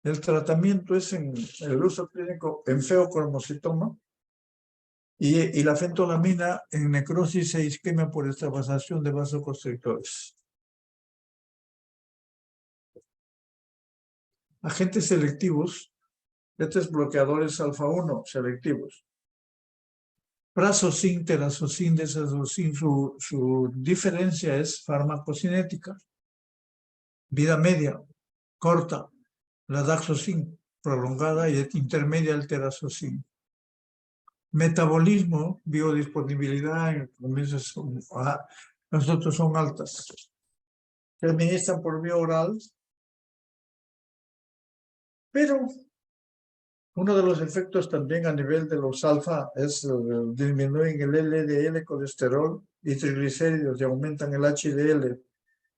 El tratamiento es en el uso clínico en feocromocitoma y la fentolamina en necrosis e isquemia por extravasación de vasoconstrictores. Agentes selectivos. Estos bloqueadores alfa-1 selectivos. Prazosin, terazosin, desazosin, su diferencia es farmacocinética. Vida media, corta. La daxosin, prolongada, y intermedia el terazosin. Metabolismo, biodisponibilidad, en comienzos, nosotros son altas. Se administran por vía oral, pero uno de los efectos también a nivel de los alfa es disminuyen el LDL, colesterol y triglicéridos y aumentan el HDL.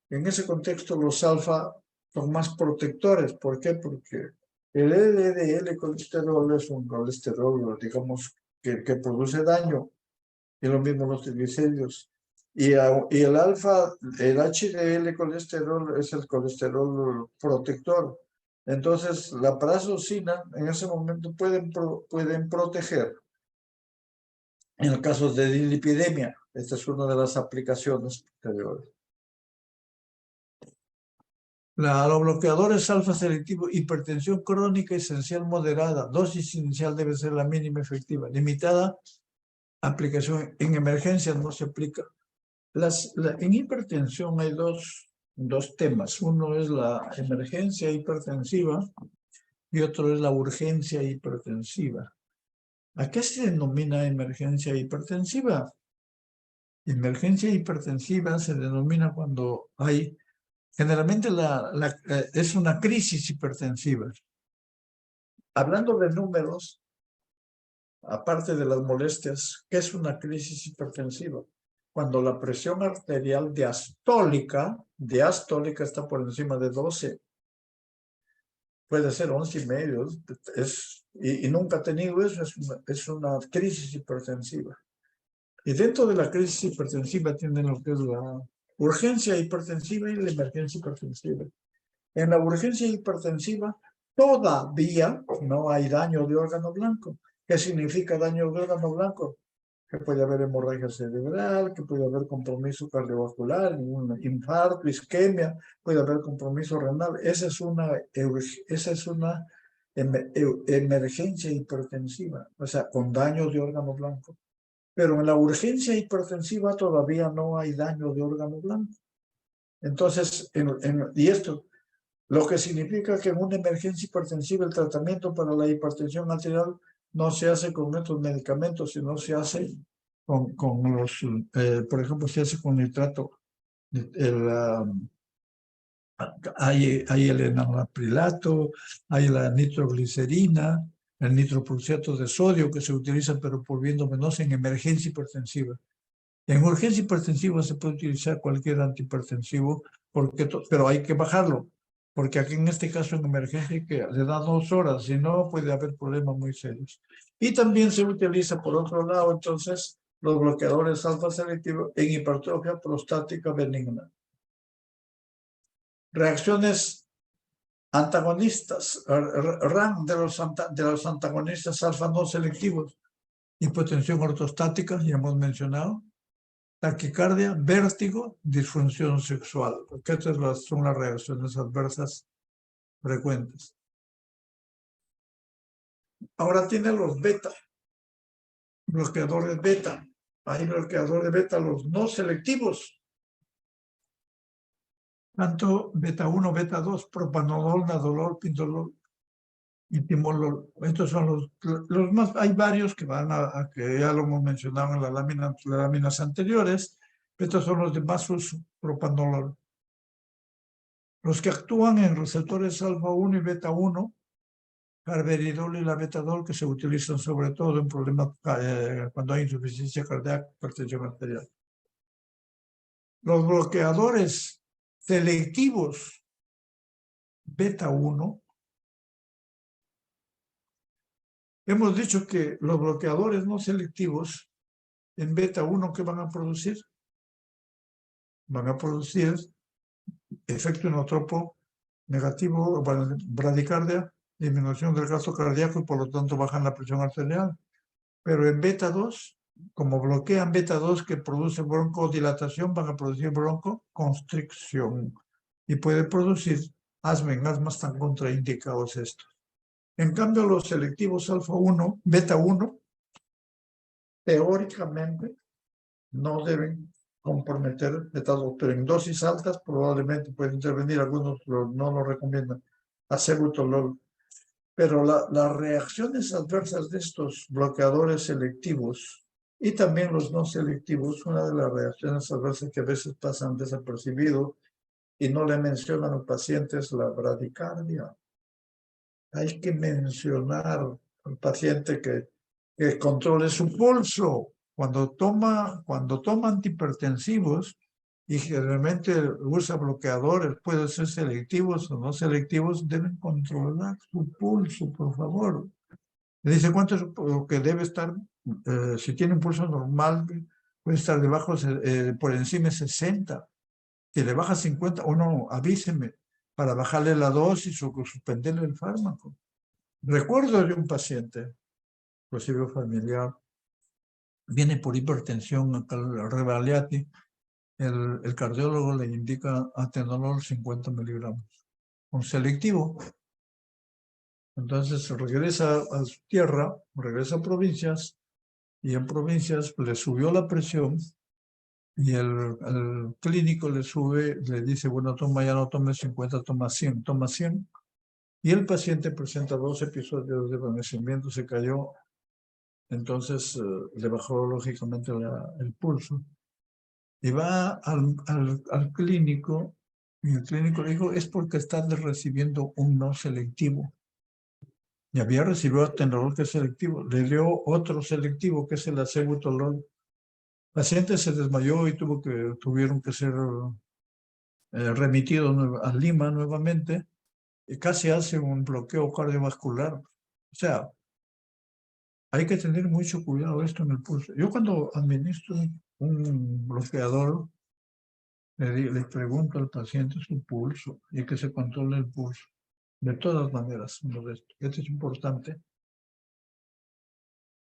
En ese contexto los alfa son más protectores. ¿Por qué? Porque el LDL colesterol es un colesterol, digamos, que produce daño, y lo mismo los triglicéridos. Y el alfa, el HDL colesterol es el colesterol protector. Entonces, la prazosina en ese momento pueden proteger. En el caso de dislipidemia, esta es una de las aplicaciones posteriores. Los bloqueadores alfa selectivos, hipertensión crónica esencial moderada, dosis inicial debe ser la mínima efectiva, limitada, aplicación en emergencias no se aplica. En hipertensión hay dos temas, uno es la emergencia hipertensiva y otro es la urgencia hipertensiva. ¿A qué se denomina emergencia hipertensiva? Emergencia hipertensiva se denomina cuando hay. Generalmente es una crisis hipertensiva. Hablando de números, aparte de las molestias, ¿qué es una crisis hipertensiva? Cuando la presión arterial diastólica está por encima de 12. Puede ser 11,5. Y nunca ha tenido eso, es una crisis hipertensiva. Y dentro de la crisis hipertensiva tienen lo que es la urgencia hipertensiva y la emergencia hipertensiva. En la urgencia hipertensiva todavía no hay daño de órgano blanco. ¿Qué significa daño de órgano blanco? Que puede haber hemorragia cerebral, que puede haber compromiso cardiovascular, un infarto, isquemia, puede haber compromiso renal. Esa es una emergencia hipertensiva, o sea, con daño de órgano blanco. Pero en la urgencia hipertensiva todavía no hay daño de órgano blanco. Entonces, y esto, lo que significa que en una emergencia hipertensiva el tratamiento para la hipertensión arterial no se hace con estos medicamentos, sino se hace con los, por ejemplo, se hace con nitrato, Hay el enalaprilato, hay la nitroglicerina, el nitroprusiato de sodio que se utiliza pero por viento venoso en emergencia hipertensiva. En urgencia hipertensiva se puede utilizar cualquier antihipertensivo, pero hay que bajarlo, porque aquí en este caso en emergencia que le da 2 horas, si no puede haber problemas muy serios. Y también se utiliza por otro lado entonces los bloqueadores alfa selectivos en hipertrofia prostática benigna. Reacciones antagonistas, RAN de los antagonistas alfa no selectivos, hipotensión ortostática, ya hemos mencionado, taquicardia, vértigo, disfunción sexual, porque estas son las reacciones adversas frecuentes. Ahora tiene los beta, bloqueadores beta. Hay bloqueadores beta, los no selectivos. Tanto beta 1, beta 2, propanolol, nadolol, pindolol y timolol. Estos son los más, hay varios que van a que ya lo hemos mencionado en las láminas anteriores. Estos son los de más uso, propanolol. Los que actúan en receptores alfa 1 y beta 1, carvedilol y la betadol, que se utilizan sobre todo en problemas cuando hay insuficiencia cardíaca, hipertensión arterial. Los bloqueadores selectivos beta 1, hemos dicho que los bloqueadores no selectivos en beta 1, ¿qué van a producir? Van a producir efecto inotropo negativo, bradicardia, disminución del gasto cardíaco y por lo tanto bajan la presión arterial. Pero en beta 2, como bloquean beta 2 que produce broncodilatación, van a producir broncoconstricción y puede producir asma. En asma están contraindicados estos. En cambio, los selectivos alfa 1, beta 1, teóricamente no deben comprometer beta 2, pero en dosis altas probablemente pueden intervenir, algunos no lo recomiendan, acebutolol. Pero las reacciones adversas de estos bloqueadores selectivos y también los no selectivos, una de las reacciones adversas que a veces pasan desapercibido y no le mencionan al paciente es la bradicardia. Hay que mencionar al paciente que controle su pulso. Cuando toma antihipertensivos y generalmente usa bloqueadores, pueden ser selectivos o no selectivos, deben controlar su pulso, por favor. Le dice cuánto es lo que debe estar, si tiene un pulso normal, puede estar debajo, por encima de 60. Si le baja 50, uno avíseme para bajarle la dosis o suspenderle el fármaco. Recuerdo de un paciente, inclusive familiar, viene por hipertensión a Revalliati, el cardiólogo le indica atenolol 50 miligramos, un selectivo. Entonces regresa a su tierra, regresa a provincias, y en provincias le subió la presión, y el clínico le dice, bueno, ya no tome 50, toma 100, toma 100. Y el paciente presenta 2 episodios de desvanecimiento, se cayó. Entonces le bajó lógicamente el pulso. Y va al clínico, y el clínico le dijo, es porque está recibiendo un no selectivo. Y había recibido atenolol que es selectivo. Le dio otro selectivo que es el acebutolol. El paciente se desmayó y tuvieron que ser remitidos a Lima nuevamente. Y casi hace un bloqueo cardiovascular. O sea, hay que tener mucho cuidado esto en el pulso. Yo cuando administro un bloqueador, le pregunto al paciente su pulso y que se controle el pulso. De todas maneras, esto es importante.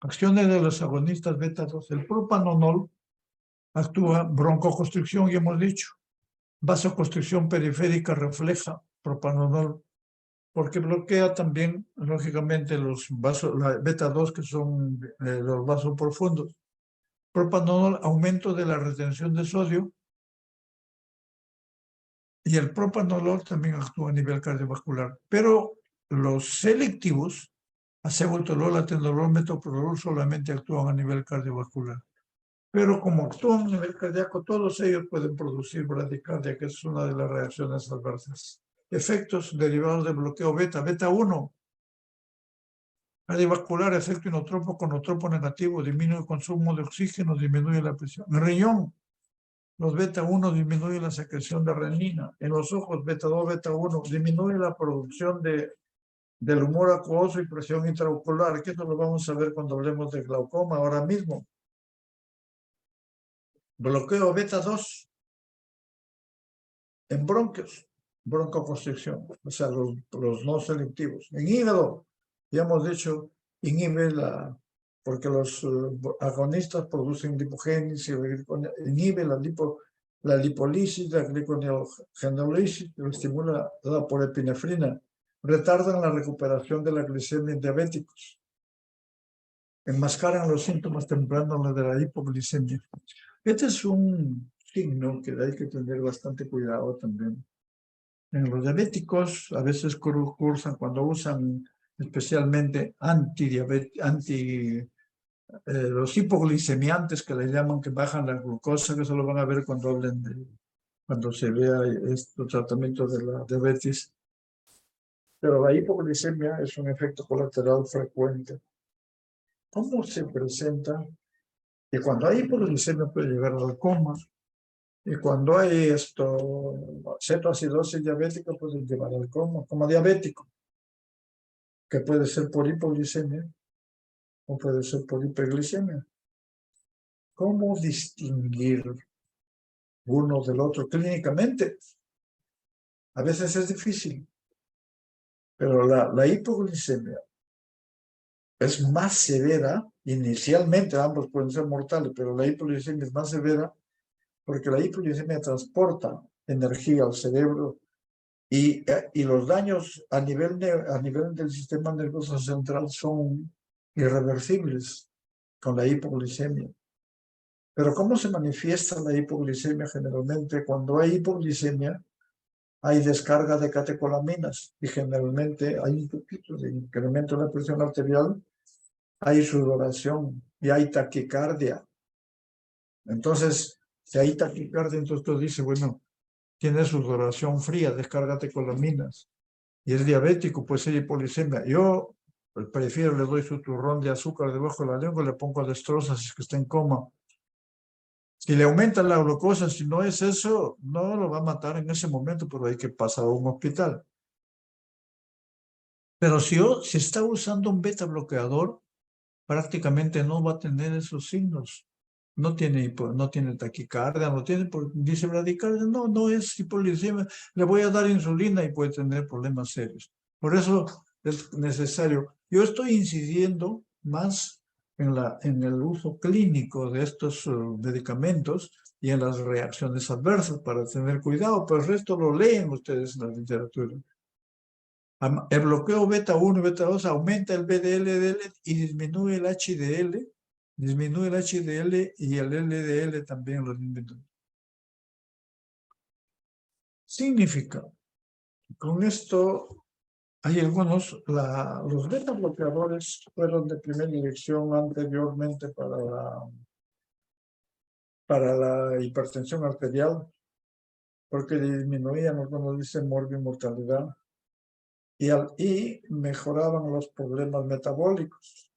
Acciones de los agonistas beta 2. El propanolol actúa broncoconstricción, ya hemos dicho. Vasoconstricción periférica refleja propanolol, porque bloquea también, lógicamente, la beta 2, que son los vasos profundos. Propanolol, aumento de la retención de sodio. Y el propanolol también actúa a nivel cardiovascular. Pero los selectivos, acebutolol, atenolol, metoprolol, solamente actúan a nivel cardiovascular. Pero como actúan a nivel cardíaco, todos ellos pueden producir bradicardia, que es una de las reacciones adversas. Efectos derivados del bloqueo beta. Beta 1. Cardiovascular, efecto inotropo con notropo negativo, disminuye el consumo de oxígeno, disminuye la presión. En el riñón, los beta 1 disminuyen la secreción de renina. En los ojos, beta 2, beta 1 disminuye la producción del humor acuoso y presión intraocular, que eso lo vamos a ver cuando hablemos de glaucoma ahora mismo. Bloqueo beta 2 en bronquios, broncoconstricción, o sea, los no selectivos. En hígado, ya hemos dicho, inhibe porque los agonistas producen lipogénesis, inhibe la lipólisis, la gliconeogenólisis, lo estimula por epinefrina, retardan la recuperación de la glicemia en diabéticos, enmascaran los síntomas tempranos de la hipoglicemia. Este es un signo que hay que tener bastante cuidado también. En los diabéticos a veces cursan cuando usan especialmente los hipoglicemiantes que le llaman, que bajan la glucosa, que eso lo van a ver cuando hablen cuando se vea estos tratamientos de la diabetes. Pero la hipoglicemia es un efecto colateral frecuente. ¿Cómo se presenta? Que cuando hay hipoglicemia puede llegar al coma, y cuando hay cetoacidosis diabética puede llevar al coma diabético, que puede ser por hipoglicemia o puede ser por hiperglicemia. ¿Cómo distinguir uno del otro clínicamente? A veces es difícil, pero la hipoglicemia es más severa. Inicialmente ambos pueden ser mortales, pero la hipoglicemia es más severa porque la hipoglicemia transporta energía al cerebro y los daños a nivel del sistema nervioso central son irreversibles con la hipoglicemia. Pero ¿cómo se manifiesta la hipoglicemia generalmente? Cuando hay hipoglicemia, hay descarga de catecolaminas y generalmente hay un poquito de incremento de la presión arterial, hay sudoración y hay taquicardia. Entonces, si hay taquicardia, entonces tú dices, bueno, tiene sudoración fría, descarga catecolaminas y es diabético, pues hay hipoglicemia. Yo prefiero, le doy su turrón de azúcar debajo de la lengua, le pongo destrozas si es que está en coma. Si le aumenta la glucosa, si no es eso, no lo va a matar en ese momento, pero hay que pasar a un hospital. Pero si está usando un beta bloqueador, prácticamente no va a tener esos signos. No tiene taquicardia, dice bradicardia, no es hipoglicemia, le voy a dar insulina y puede tener problemas serios. Por eso es necesario. Yo estoy incidiendo más en el uso clínico de estos medicamentos y en las reacciones adversas para tener cuidado, pero el resto lo leen ustedes en la literatura. El bloqueo beta 1 y beta 2 aumenta el VDL y disminuye el HDL, y el LDL también lo disminuye. Significa, con esto hay los beta bloqueadores fueron de primera elección anteriormente para la hipertensión arterial, porque disminuían, algunos dicen, morbimortalidad y mejoraban los problemas metabólicos.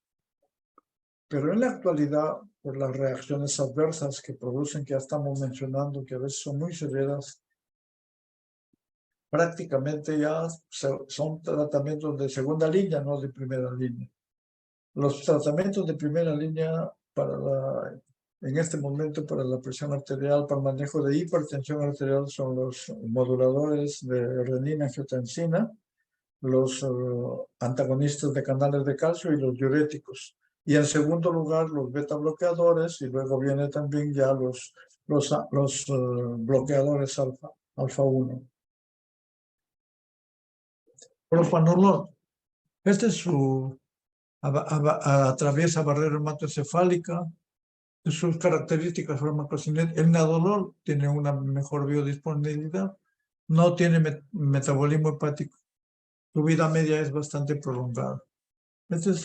Pero en la actualidad, por las reacciones adversas que producen, que ya estamos mencionando, que a veces son muy severas, prácticamente ya son tratamientos de segunda línea, no de primera línea. Los tratamientos de primera línea en este momento para la presión arterial, para el manejo de hipertensión arterial, son los moduladores de renina-angiotensina, los antagonistas de canales de calcio y los diuréticos. Y en segundo lugar, los beta bloqueadores, y luego viene también ya los bloqueadores alfa 1. Propanolol. Este es atraviesa barrera hematoencefálica, sus características farmacocinéticas. El nadolol tiene una mejor biodisponibilidad, no tiene metabolismo hepático. Su vida media es bastante prolongada. Esta es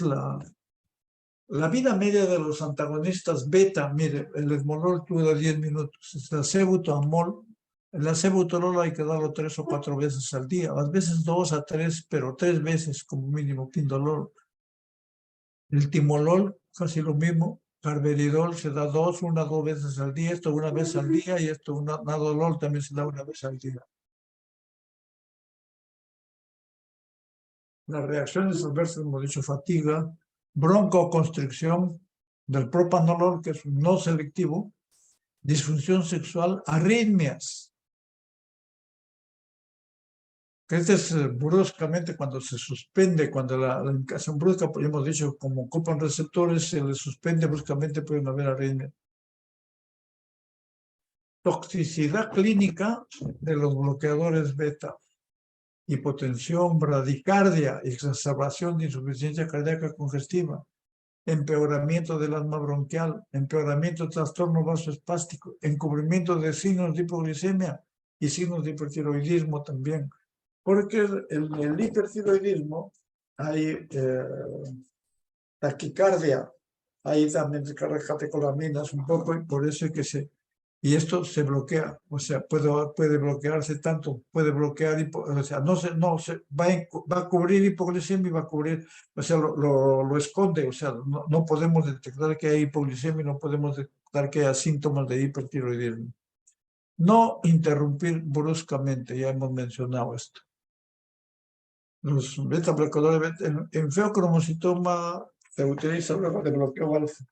La vida media de los antagonistas beta, mire, el esmolol dura 10 minutos, el acebutolol, el acebutolol hay que darlo 3 o 4 veces al día, a veces 2 a 3, pero 3 veces como mínimo, pindolol. El timolol, casi lo mismo, carvedilol se da 2 veces al día, esto una vez al día, y esto nadolol también se da una vez al día. Las reacciones adversas, hemos dicho, fatiga, broncoconstricción del propanolol, que es un no selectivo, disfunción sexual, arritmias. Que este es bruscamente cuando se suspende, cuando la indicación brusca, pues hemos dicho, como ocupan receptores, se les suspende bruscamente, pueden haber arritmias. Toxicidad clínica de los bloqueadores beta. Hipotensión, bradicardia, exacerbación de insuficiencia cardíaca congestiva, empeoramiento del asma bronquial, empeoramiento de trastorno vasoespástico, encubrimiento de signos de hipoglicemia y signos de hipertiroidismo también. Porque en el hipertiroidismo hay taquicardia, hay también catecolaminas un poco, y por eso es que y esto se bloquea, o sea, puede bloquearse tanto, puede bloquear, o sea, va a cubrir hipoglicemia y va a cubrir, o sea, lo esconde, o sea, no podemos detectar que hay hipoglicemia y no podemos detectar que hay síntomas de hipertiroidismo. No interrumpir bruscamente, ya hemos mencionado esto. Los beta bloqueadores, en feocromocitoma se utiliza luego de bloqueo alfa.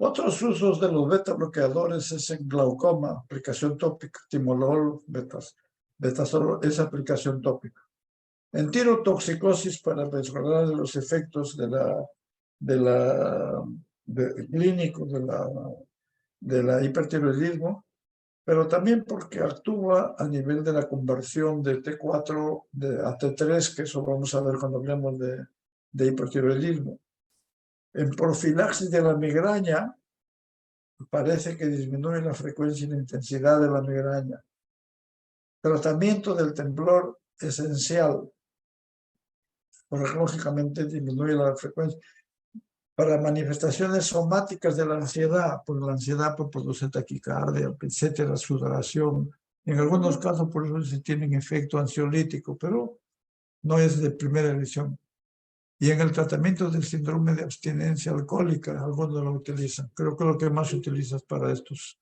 Otros usos de los beta bloqueadores es en glaucoma, aplicación tópica, timolol, betasol, es aplicación tópica. En tirotoxicosis para mejorar los efectos clínicos de la hipertiroidismo, pero también porque actúa a nivel de la conversión de T4 a T3, que eso vamos a ver cuando hablemos de hipertiroidismo. En profilaxis de la migraña, parece que disminuye la frecuencia y la intensidad de la migraña. Tratamiento del temblor esencial, porque lógicamente disminuye la frecuencia. Para manifestaciones somáticas de la ansiedad, pues la ansiedad produce taquicardia, etcétera, sudoración. En algunos casos, por eso se tienen efecto ansiolítico, pero no es de primera elección. Y en el tratamiento del síndrome de abstinencia alcohólica, algunos lo utilizan. Creo que lo que más se utiliza es para estas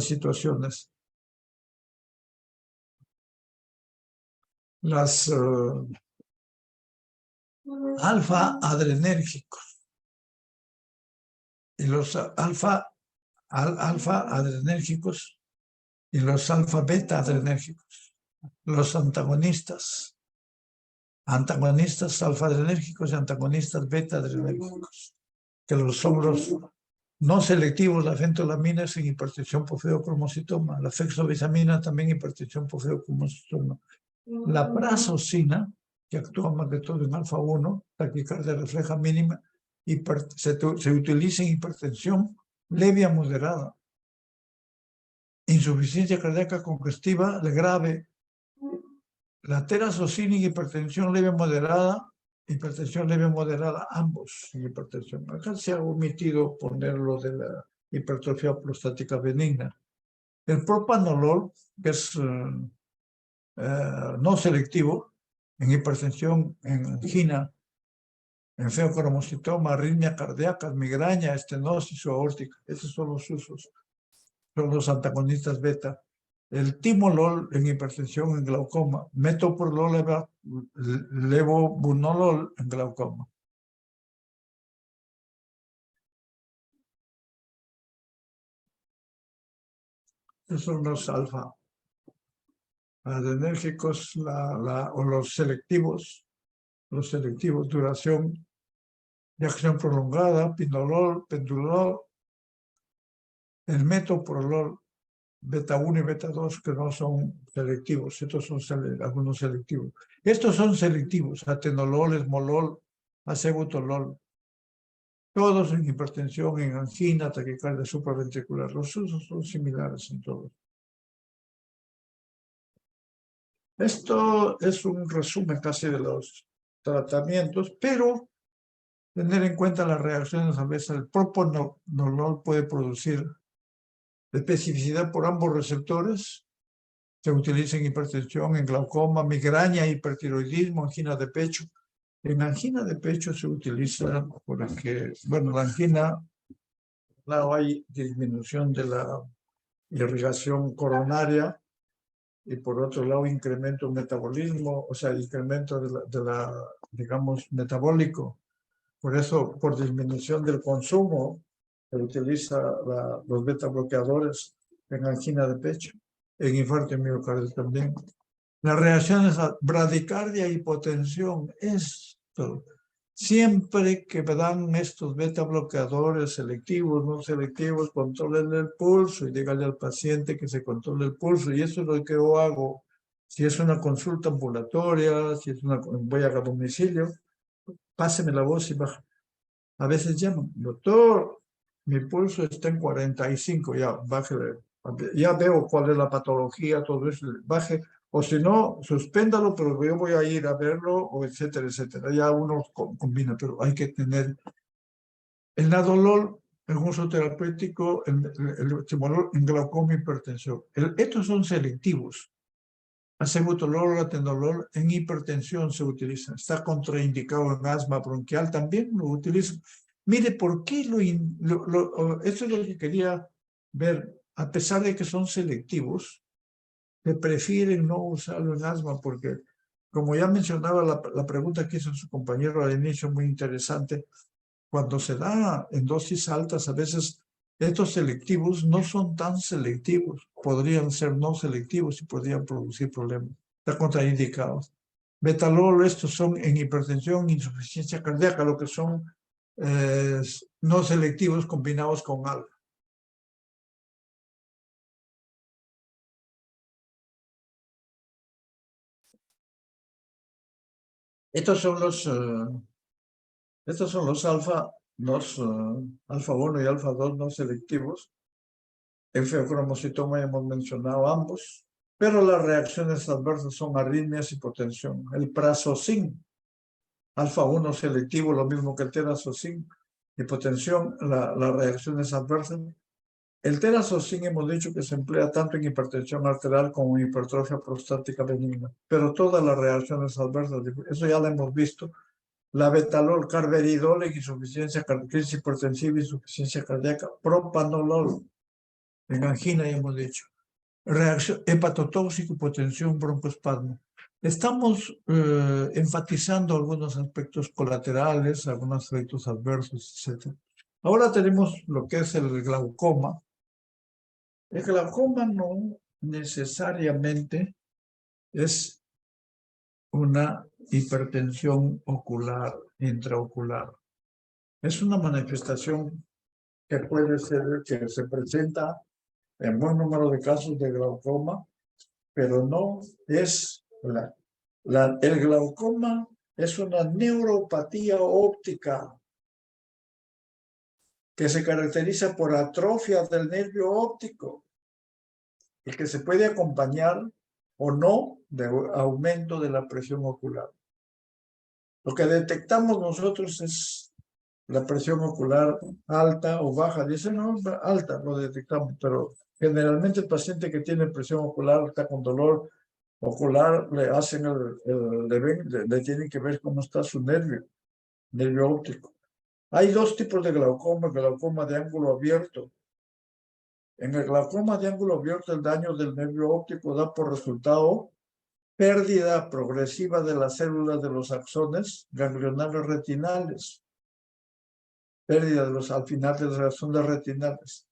situaciones. Las alfa-adrenérgicos y los alfa-adrenérgicos y los alfa-beta-adrenérgicos, los antagonistas alfa-adrenérgicos y antagonistas beta-adrenérgicos, que son los no selectivos, la fentolamina es en hipertensión por feocromocitoma, la fexobisamina también hipertensión por feocromocitoma, la prazosina, que actúa más que todo en alfa-1, taquicardia refleja mínima, se utiliza en hipertensión leve a moderada, insuficiencia cardíaca congestiva grave, la terazocina en hipertensión leve moderada, hipertensión leve moderada, ambos en hipertensión. Acá se ha omitido ponerlo de la hipertrofia prostática benigna. El propanolol, que es no selectivo, en hipertensión, en angina, en feocromocitoma, arritmia cardíaca, migraña, estenosis o aórtica. Esos son los usos. Son los antagonistas beta. El timolol en hipertensión en glaucoma, metoprolol, levobunolol en glaucoma. Esos son los alfa adrenérgicos o los selectivos, duración de acción prolongada, pinolol, pendulol, el metoprolol, beta 1 y beta 2, que no son selectivos, estos son algunos selectivos. Estos son selectivos, atenolol, esmolol, acebutolol, todos en hipertensión, en angina, taquicardia supraventricular. Los usos son similares en todos. Esto es un resumen casi de los tratamientos, pero tener en cuenta las reacciones a veces. El propanolol puede producir especificidad por ambos receptores. Se utiliza en hipertensión, en glaucoma, migraña, hipertiroidismo, angina de pecho. En angina de pecho se utiliza porque, bueno, la angina, claro, hay disminución de la irrigación coronaria y por otro lado incremento del metabolismo, o sea, incremento digamos, metabólico. Por eso, por disminución del consumo, se utiliza los beta bloqueadores en angina de pecho, en infarto miocardio también. Las reacciones a bradicardia, hipotensión, esto. Siempre que dan estos beta bloqueadores selectivos, no selectivos, controlen el pulso y díganle al paciente que se controle el pulso. Y eso es lo que yo hago. Si es una consulta ambulatoria, si es voy a domicilio, páseme la voz y baja. A veces llaman, doctor, mi pulso está en 45, ya, bájale. Ya veo cuál es la patología, todo eso, baje. O si no, suspéndalo, pero yo voy a ir a verlo, o etcétera, etcétera. Ya uno combina, pero hay que tener... El nadolol, el uso terapéutico, el timolol en glaucoma y hipertensión. Estos son selectivos. Acebutolol, atenolol en hipertensión se utiliza. Está contraindicado en asma bronquial, también lo utilizan. Mire, ¿por qué esto es lo que quería ver? A pesar de que son selectivos, se prefieren no usarlo en asma porque, como ya mencionaba la pregunta que hizo su compañero al inicio, muy interesante, cuando se da en dosis altas, a veces estos selectivos no son tan selectivos, podrían ser no selectivos y podrían producir problemas. Están contraindicados. Betalol, estos son en hipertensión, insuficiencia cardíaca, lo que son no selectivos combinados con alfa. Estos son los alfa, alfa 1 y alfa 2 no selectivos. En feocromocitoma hemos mencionado ambos, pero las reacciones adversas son arritmias, hipotensión. El prazosine, alfa 1 selectivo, lo mismo que el terazocin, hipotensión, las reacciones adversas. El terazocin hemos dicho que se emplea tanto en hipertensión arterial como en hipertrofia prostática benigna, pero todas las reacciones adversas, eso ya lo hemos visto. La betalol, carvedilol en insuficiencia cardíaca, crisis hipertensiva, insuficiencia cardíaca, propanolol en angina, ya hemos dicho. Reacción hepatotóxico, hipotensión, broncoespasmo. Estamos enfatizando algunos aspectos colaterales, algunos efectos adversos, etc. Ahora tenemos lo que es el glaucoma. El glaucoma no necesariamente es una hipertensión ocular, intraocular. Es una manifestación que puede ser, que se presenta en buen número de casos de glaucoma, pero no es el glaucoma es una neuropatía óptica que se caracteriza por atrofia del nervio óptico y que se puede acompañar o no de aumento de la presión ocular. Lo que detectamos nosotros es la presión ocular alta o baja. Dicen, no, alta, lo detectamos, pero generalmente el paciente que tiene presión ocular alta con dolor ocular le hacen le tienen que ver cómo está su nervio óptico. Hay dos tipos de glaucoma de ángulo abierto. En el glaucoma de ángulo abierto, el daño del nervio óptico da por resultado pérdida progresiva de las células de los axones ganglionales retinales. Pérdida al final de las ondas retinales.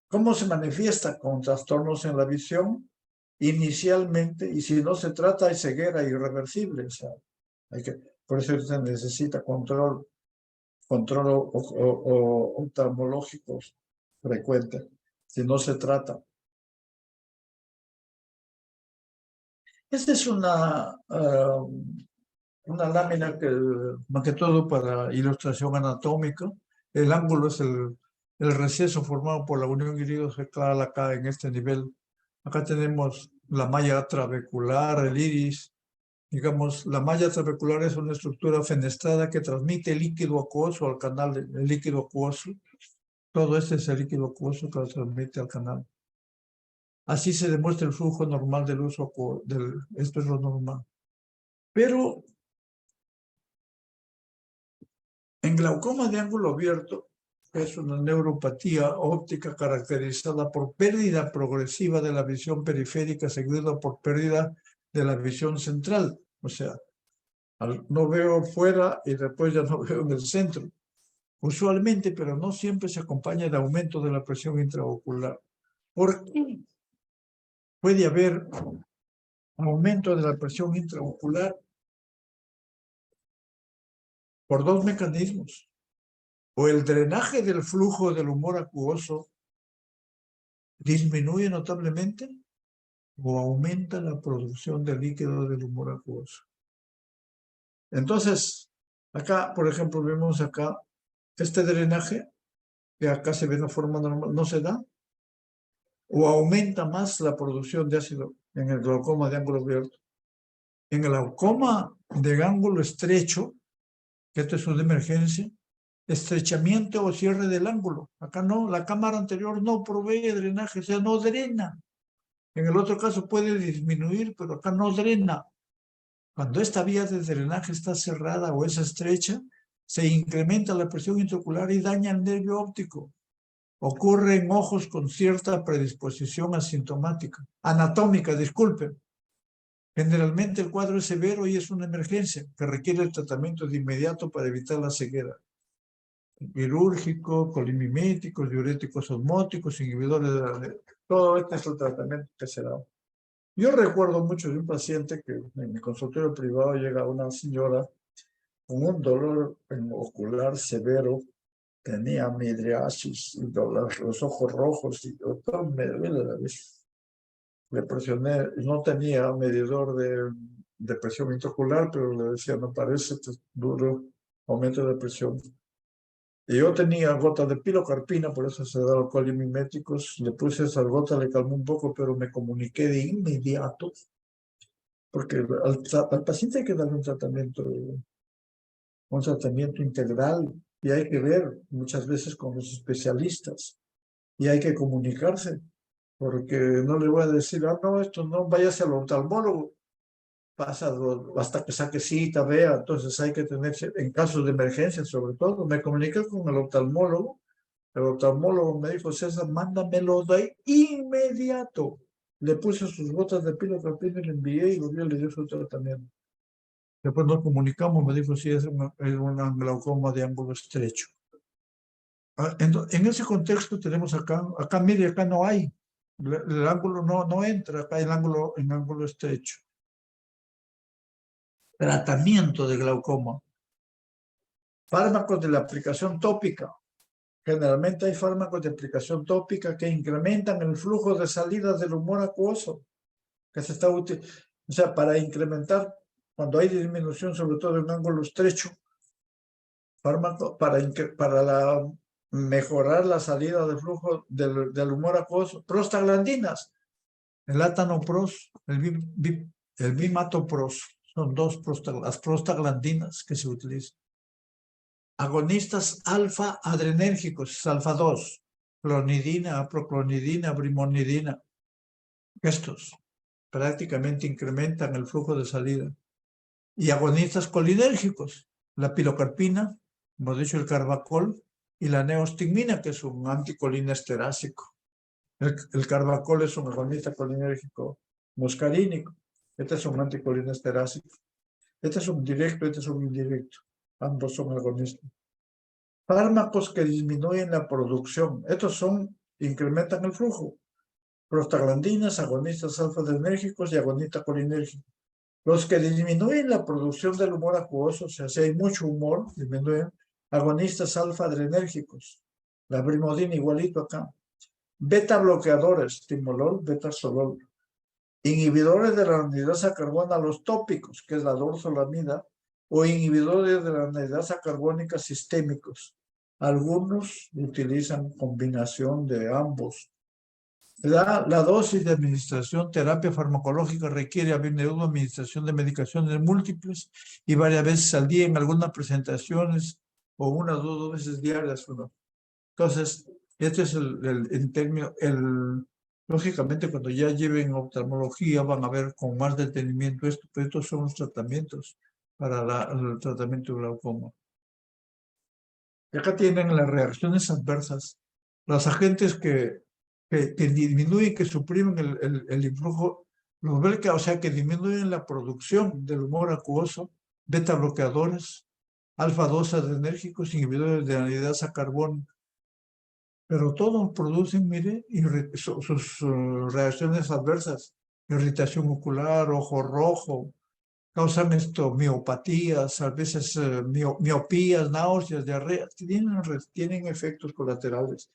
¿Cómo se manifiesta? Con trastornos en la visión, inicialmente, y si no se trata, hay ceguera irreversible. O sea, por eso se necesita control oftalmológico frecuente, si no se trata. Esta es una lámina que, más que todo para ilustración anatómica. El ángulo es el receso formado por la unión iridocecal acá en este nivel. Acá tenemos la malla trabecular, el iris, Digamos, la malla trabecular es una estructura fenestrada que transmite el líquido acuoso al canal, el líquido acuoso. Todo este es el líquido acuoso que lo transmite al canal. Así se demuestra el flujo normal del uso acuoso. Esto es lo normal. Pero en glaucoma de ángulo abierto, es una neuropatía óptica caracterizada por pérdida progresiva de la visión periférica seguida por pérdida de la visión central. O sea, no veo fuera y después ya no veo en el centro. Usualmente, pero no siempre, se acompaña de aumento de la presión intraocular. ¿Por qué puede haber aumento de la presión intraocular? Por dos mecanismos. O el drenaje del flujo del humor acuoso disminuye notablemente, o aumenta la producción de líquido del humor acuoso. Entonces, acá, por ejemplo, vemos acá este drenaje, que acá se ve de forma normal, no se da, o aumenta más la producción de ácido en el glaucoma de ángulo abierto. En el glaucoma de ángulo estrecho, que esto es una emergencia, estrechamiento o cierre del ángulo. Acá no, la cámara anterior no provee drenaje, o sea, no drena. En el otro caso puede disminuir, pero acá no drena. Cuando esta vía de drenaje está cerrada o es estrecha, se incrementa la presión intraocular y daña el nervio óptico. Ocurre en ojos con cierta predisposición asintomática, anatómica, disculpen. Generalmente el cuadro es severo y es una emergencia que requiere el tratamiento de inmediato para evitar la ceguera. Quirúrgico, colimiméticos, diuréticos osmóticos, inhibidores de la... Todo este es el tratamiento que se da. Yo recuerdo mucho de un paciente que en mi consultorio privado llega una señora con un dolor ocular severo, tenía midriasis y dolor, los ojos rojos, y doctor, me duele la vista. Le presioné, no tenía medidor de presión intraocular, pero le decía, no parece duro aumento de presión. Y yo tenía gotas de pilocarpina, por eso se da los colimiméticos. Le puse esas gotas, le calmó un poco, pero me comuniqué de inmediato, porque al paciente hay que darle un tratamiento integral, y hay que ver muchas veces con los especialistas, y hay que comunicarse, porque no le voy a decir, no, esto no, váyase al oftalmólogo, pasa hasta que saque cita, vea. Entonces hay que tener, en casos de emergencia sobre todo, me comuniqué con el oftalmólogo me dijo, César, mándamelo de inmediato. Le puse sus gotas de pilocarpina y le envié, y le dio su tratamiento. Después nos comunicamos, me dijo, sí, es un glaucoma de ángulo estrecho. En ese contexto tenemos acá mire, acá no hay, el ángulo no entra, acá el ángulo en ángulo estrecho. Tratamiento de glaucoma. Fármacos de la aplicación tópica. Generalmente hay fármacos de aplicación tópica que incrementan el flujo de salida del humor acuoso, que se está utilizando, o sea, para incrementar, cuando hay disminución, sobre todo en un ángulo estrecho, fármaco para mejorar la salida de flujo del humor acuoso. Prostaglandinas, el atanopros, el bimatopros, son las prostaglandinas que se utilizan. Agonistas alfa-adrenérgicos, alfa-2, clonidina, proclonidina, brimonidina. Estos prácticamente incrementan el flujo de salida. Y agonistas colinérgicos, la pilocarpina, hemos dicho el carbacol, y la neostigmina, que es un anticolinesterásico. El carbacol es un agonista colinérgico muscarínico. Este es un anticolinesterásico. Este es un directo, este es un indirecto. Ambos son agonistas. Fármacos que disminuyen la producción. Estos incrementan el flujo. Prostaglandinas, agonistas alfa-adrenérgicos y agonistas colinérgicos. Los que disminuyen la producción del humor acuoso, o sea, si hay mucho humor, disminuyen. Agonistas alfa-adrenérgicos. La brimodina igualito acá. Beta bloqueadores, timolol, betasolol. Inhibidores de la anhidasa carbona, los tópicos, que es la dorzolamida, o inhibidores de la anhidasa carbónica sistémicos. Algunos utilizan combinación de ambos. La dosis de administración terapia farmacológica requiere a menudo administración de medicaciones múltiples y varias veces al día en algunas presentaciones o una o dos veces diarias. Entonces, este es el término, lógicamente cuando ya lleven oftalmología van a ver con más detenimiento esto, pero estos son los tratamientos para el tratamiento de glaucoma. Y acá tienen las reacciones adversas, los agentes que disminuyen, que suprimen el influjo, los BELCA, o sea, que disminuyen la producción del humor acuoso, beta bloqueadores, alfa-2 adrenérgicos, inhibidores de anhidasa carbono. Pero todos producen, mire, sus reacciones adversas, irritación ocular, ojo rojo, causan miopatías, a veces miopías, náuseas, diarrea, tienen efectos colaterales.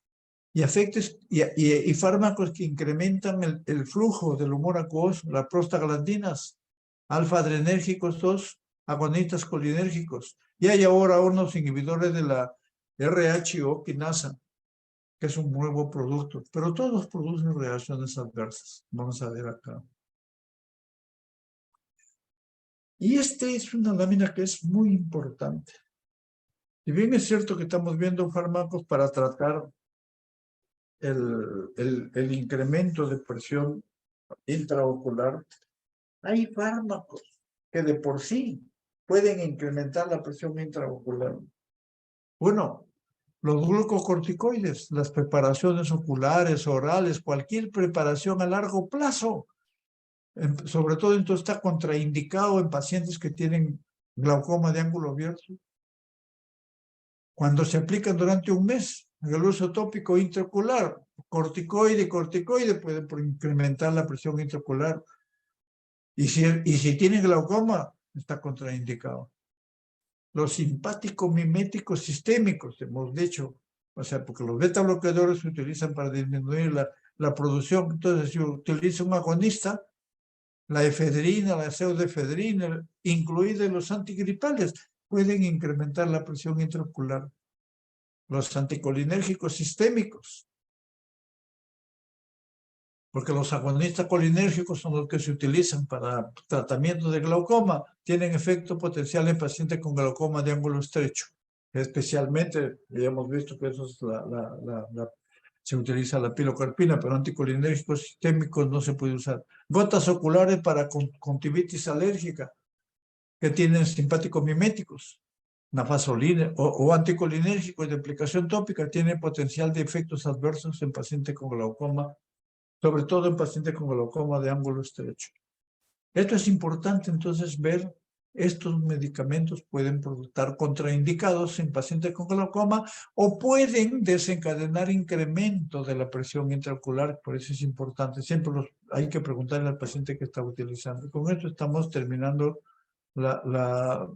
Y fármacos que incrementan el flujo del humor acuoso, las prostaglandinas, alfa-adrenérgicos 2, agonistas colinérgicos. Y hay ahora unos inhibidores de la RHO quinasa, que es un nuevo producto, pero todos producen reacciones adversas. Vamos a ver acá. Y esta es una lámina que es muy importante. Si bien es cierto que estamos viendo fármacos para tratar el incremento de presión intraocular, hay fármacos que de por sí pueden incrementar la presión intraocular. Bueno, los glucocorticoides, las preparaciones oculares, orales, cualquier preparación a largo plazo, sobre todo entonces está contraindicado en pacientes que tienen glaucoma de ángulo abierto. Cuando se aplican durante un mes, el uso tópico intraocular, corticoide puede incrementar la presión intraocular. Y si tienen glaucoma, está contraindicado. Los simpáticos miméticos sistémicos, hemos dicho, o sea, porque los beta bloqueadores se utilizan para disminuir la producción. Entonces, si utiliza un agonista, la efedrina, la pseudoefedrina, incluidos los antigripales, pueden incrementar la presión intraocular. Los anticolinérgicos sistémicos, porque los agonistas colinérgicos son los que se utilizan para tratamiento de glaucoma, tienen efecto potencial en pacientes con glaucoma de ángulo estrecho. Especialmente, ya hemos visto que eso es se utiliza la pilocarpina, pero anticolinérgicos sistémicos no se puede usar. Gotas oculares para conjuntivitis alérgica, que tienen simpáticos miméticos. Nafasolina o anticolinérgicos de aplicación tópica tienen potencial de efectos adversos en pacientes con glaucoma, sobre todo en pacientes con glaucoma de ángulo estrecho. Esto es importante entonces ver, estos medicamentos pueden estar contraindicados en pacientes con glaucoma o pueden desencadenar incremento de la presión intraocular, por eso es importante. Siempre hay que preguntarle al paciente que está utilizando. Con esto estamos terminando la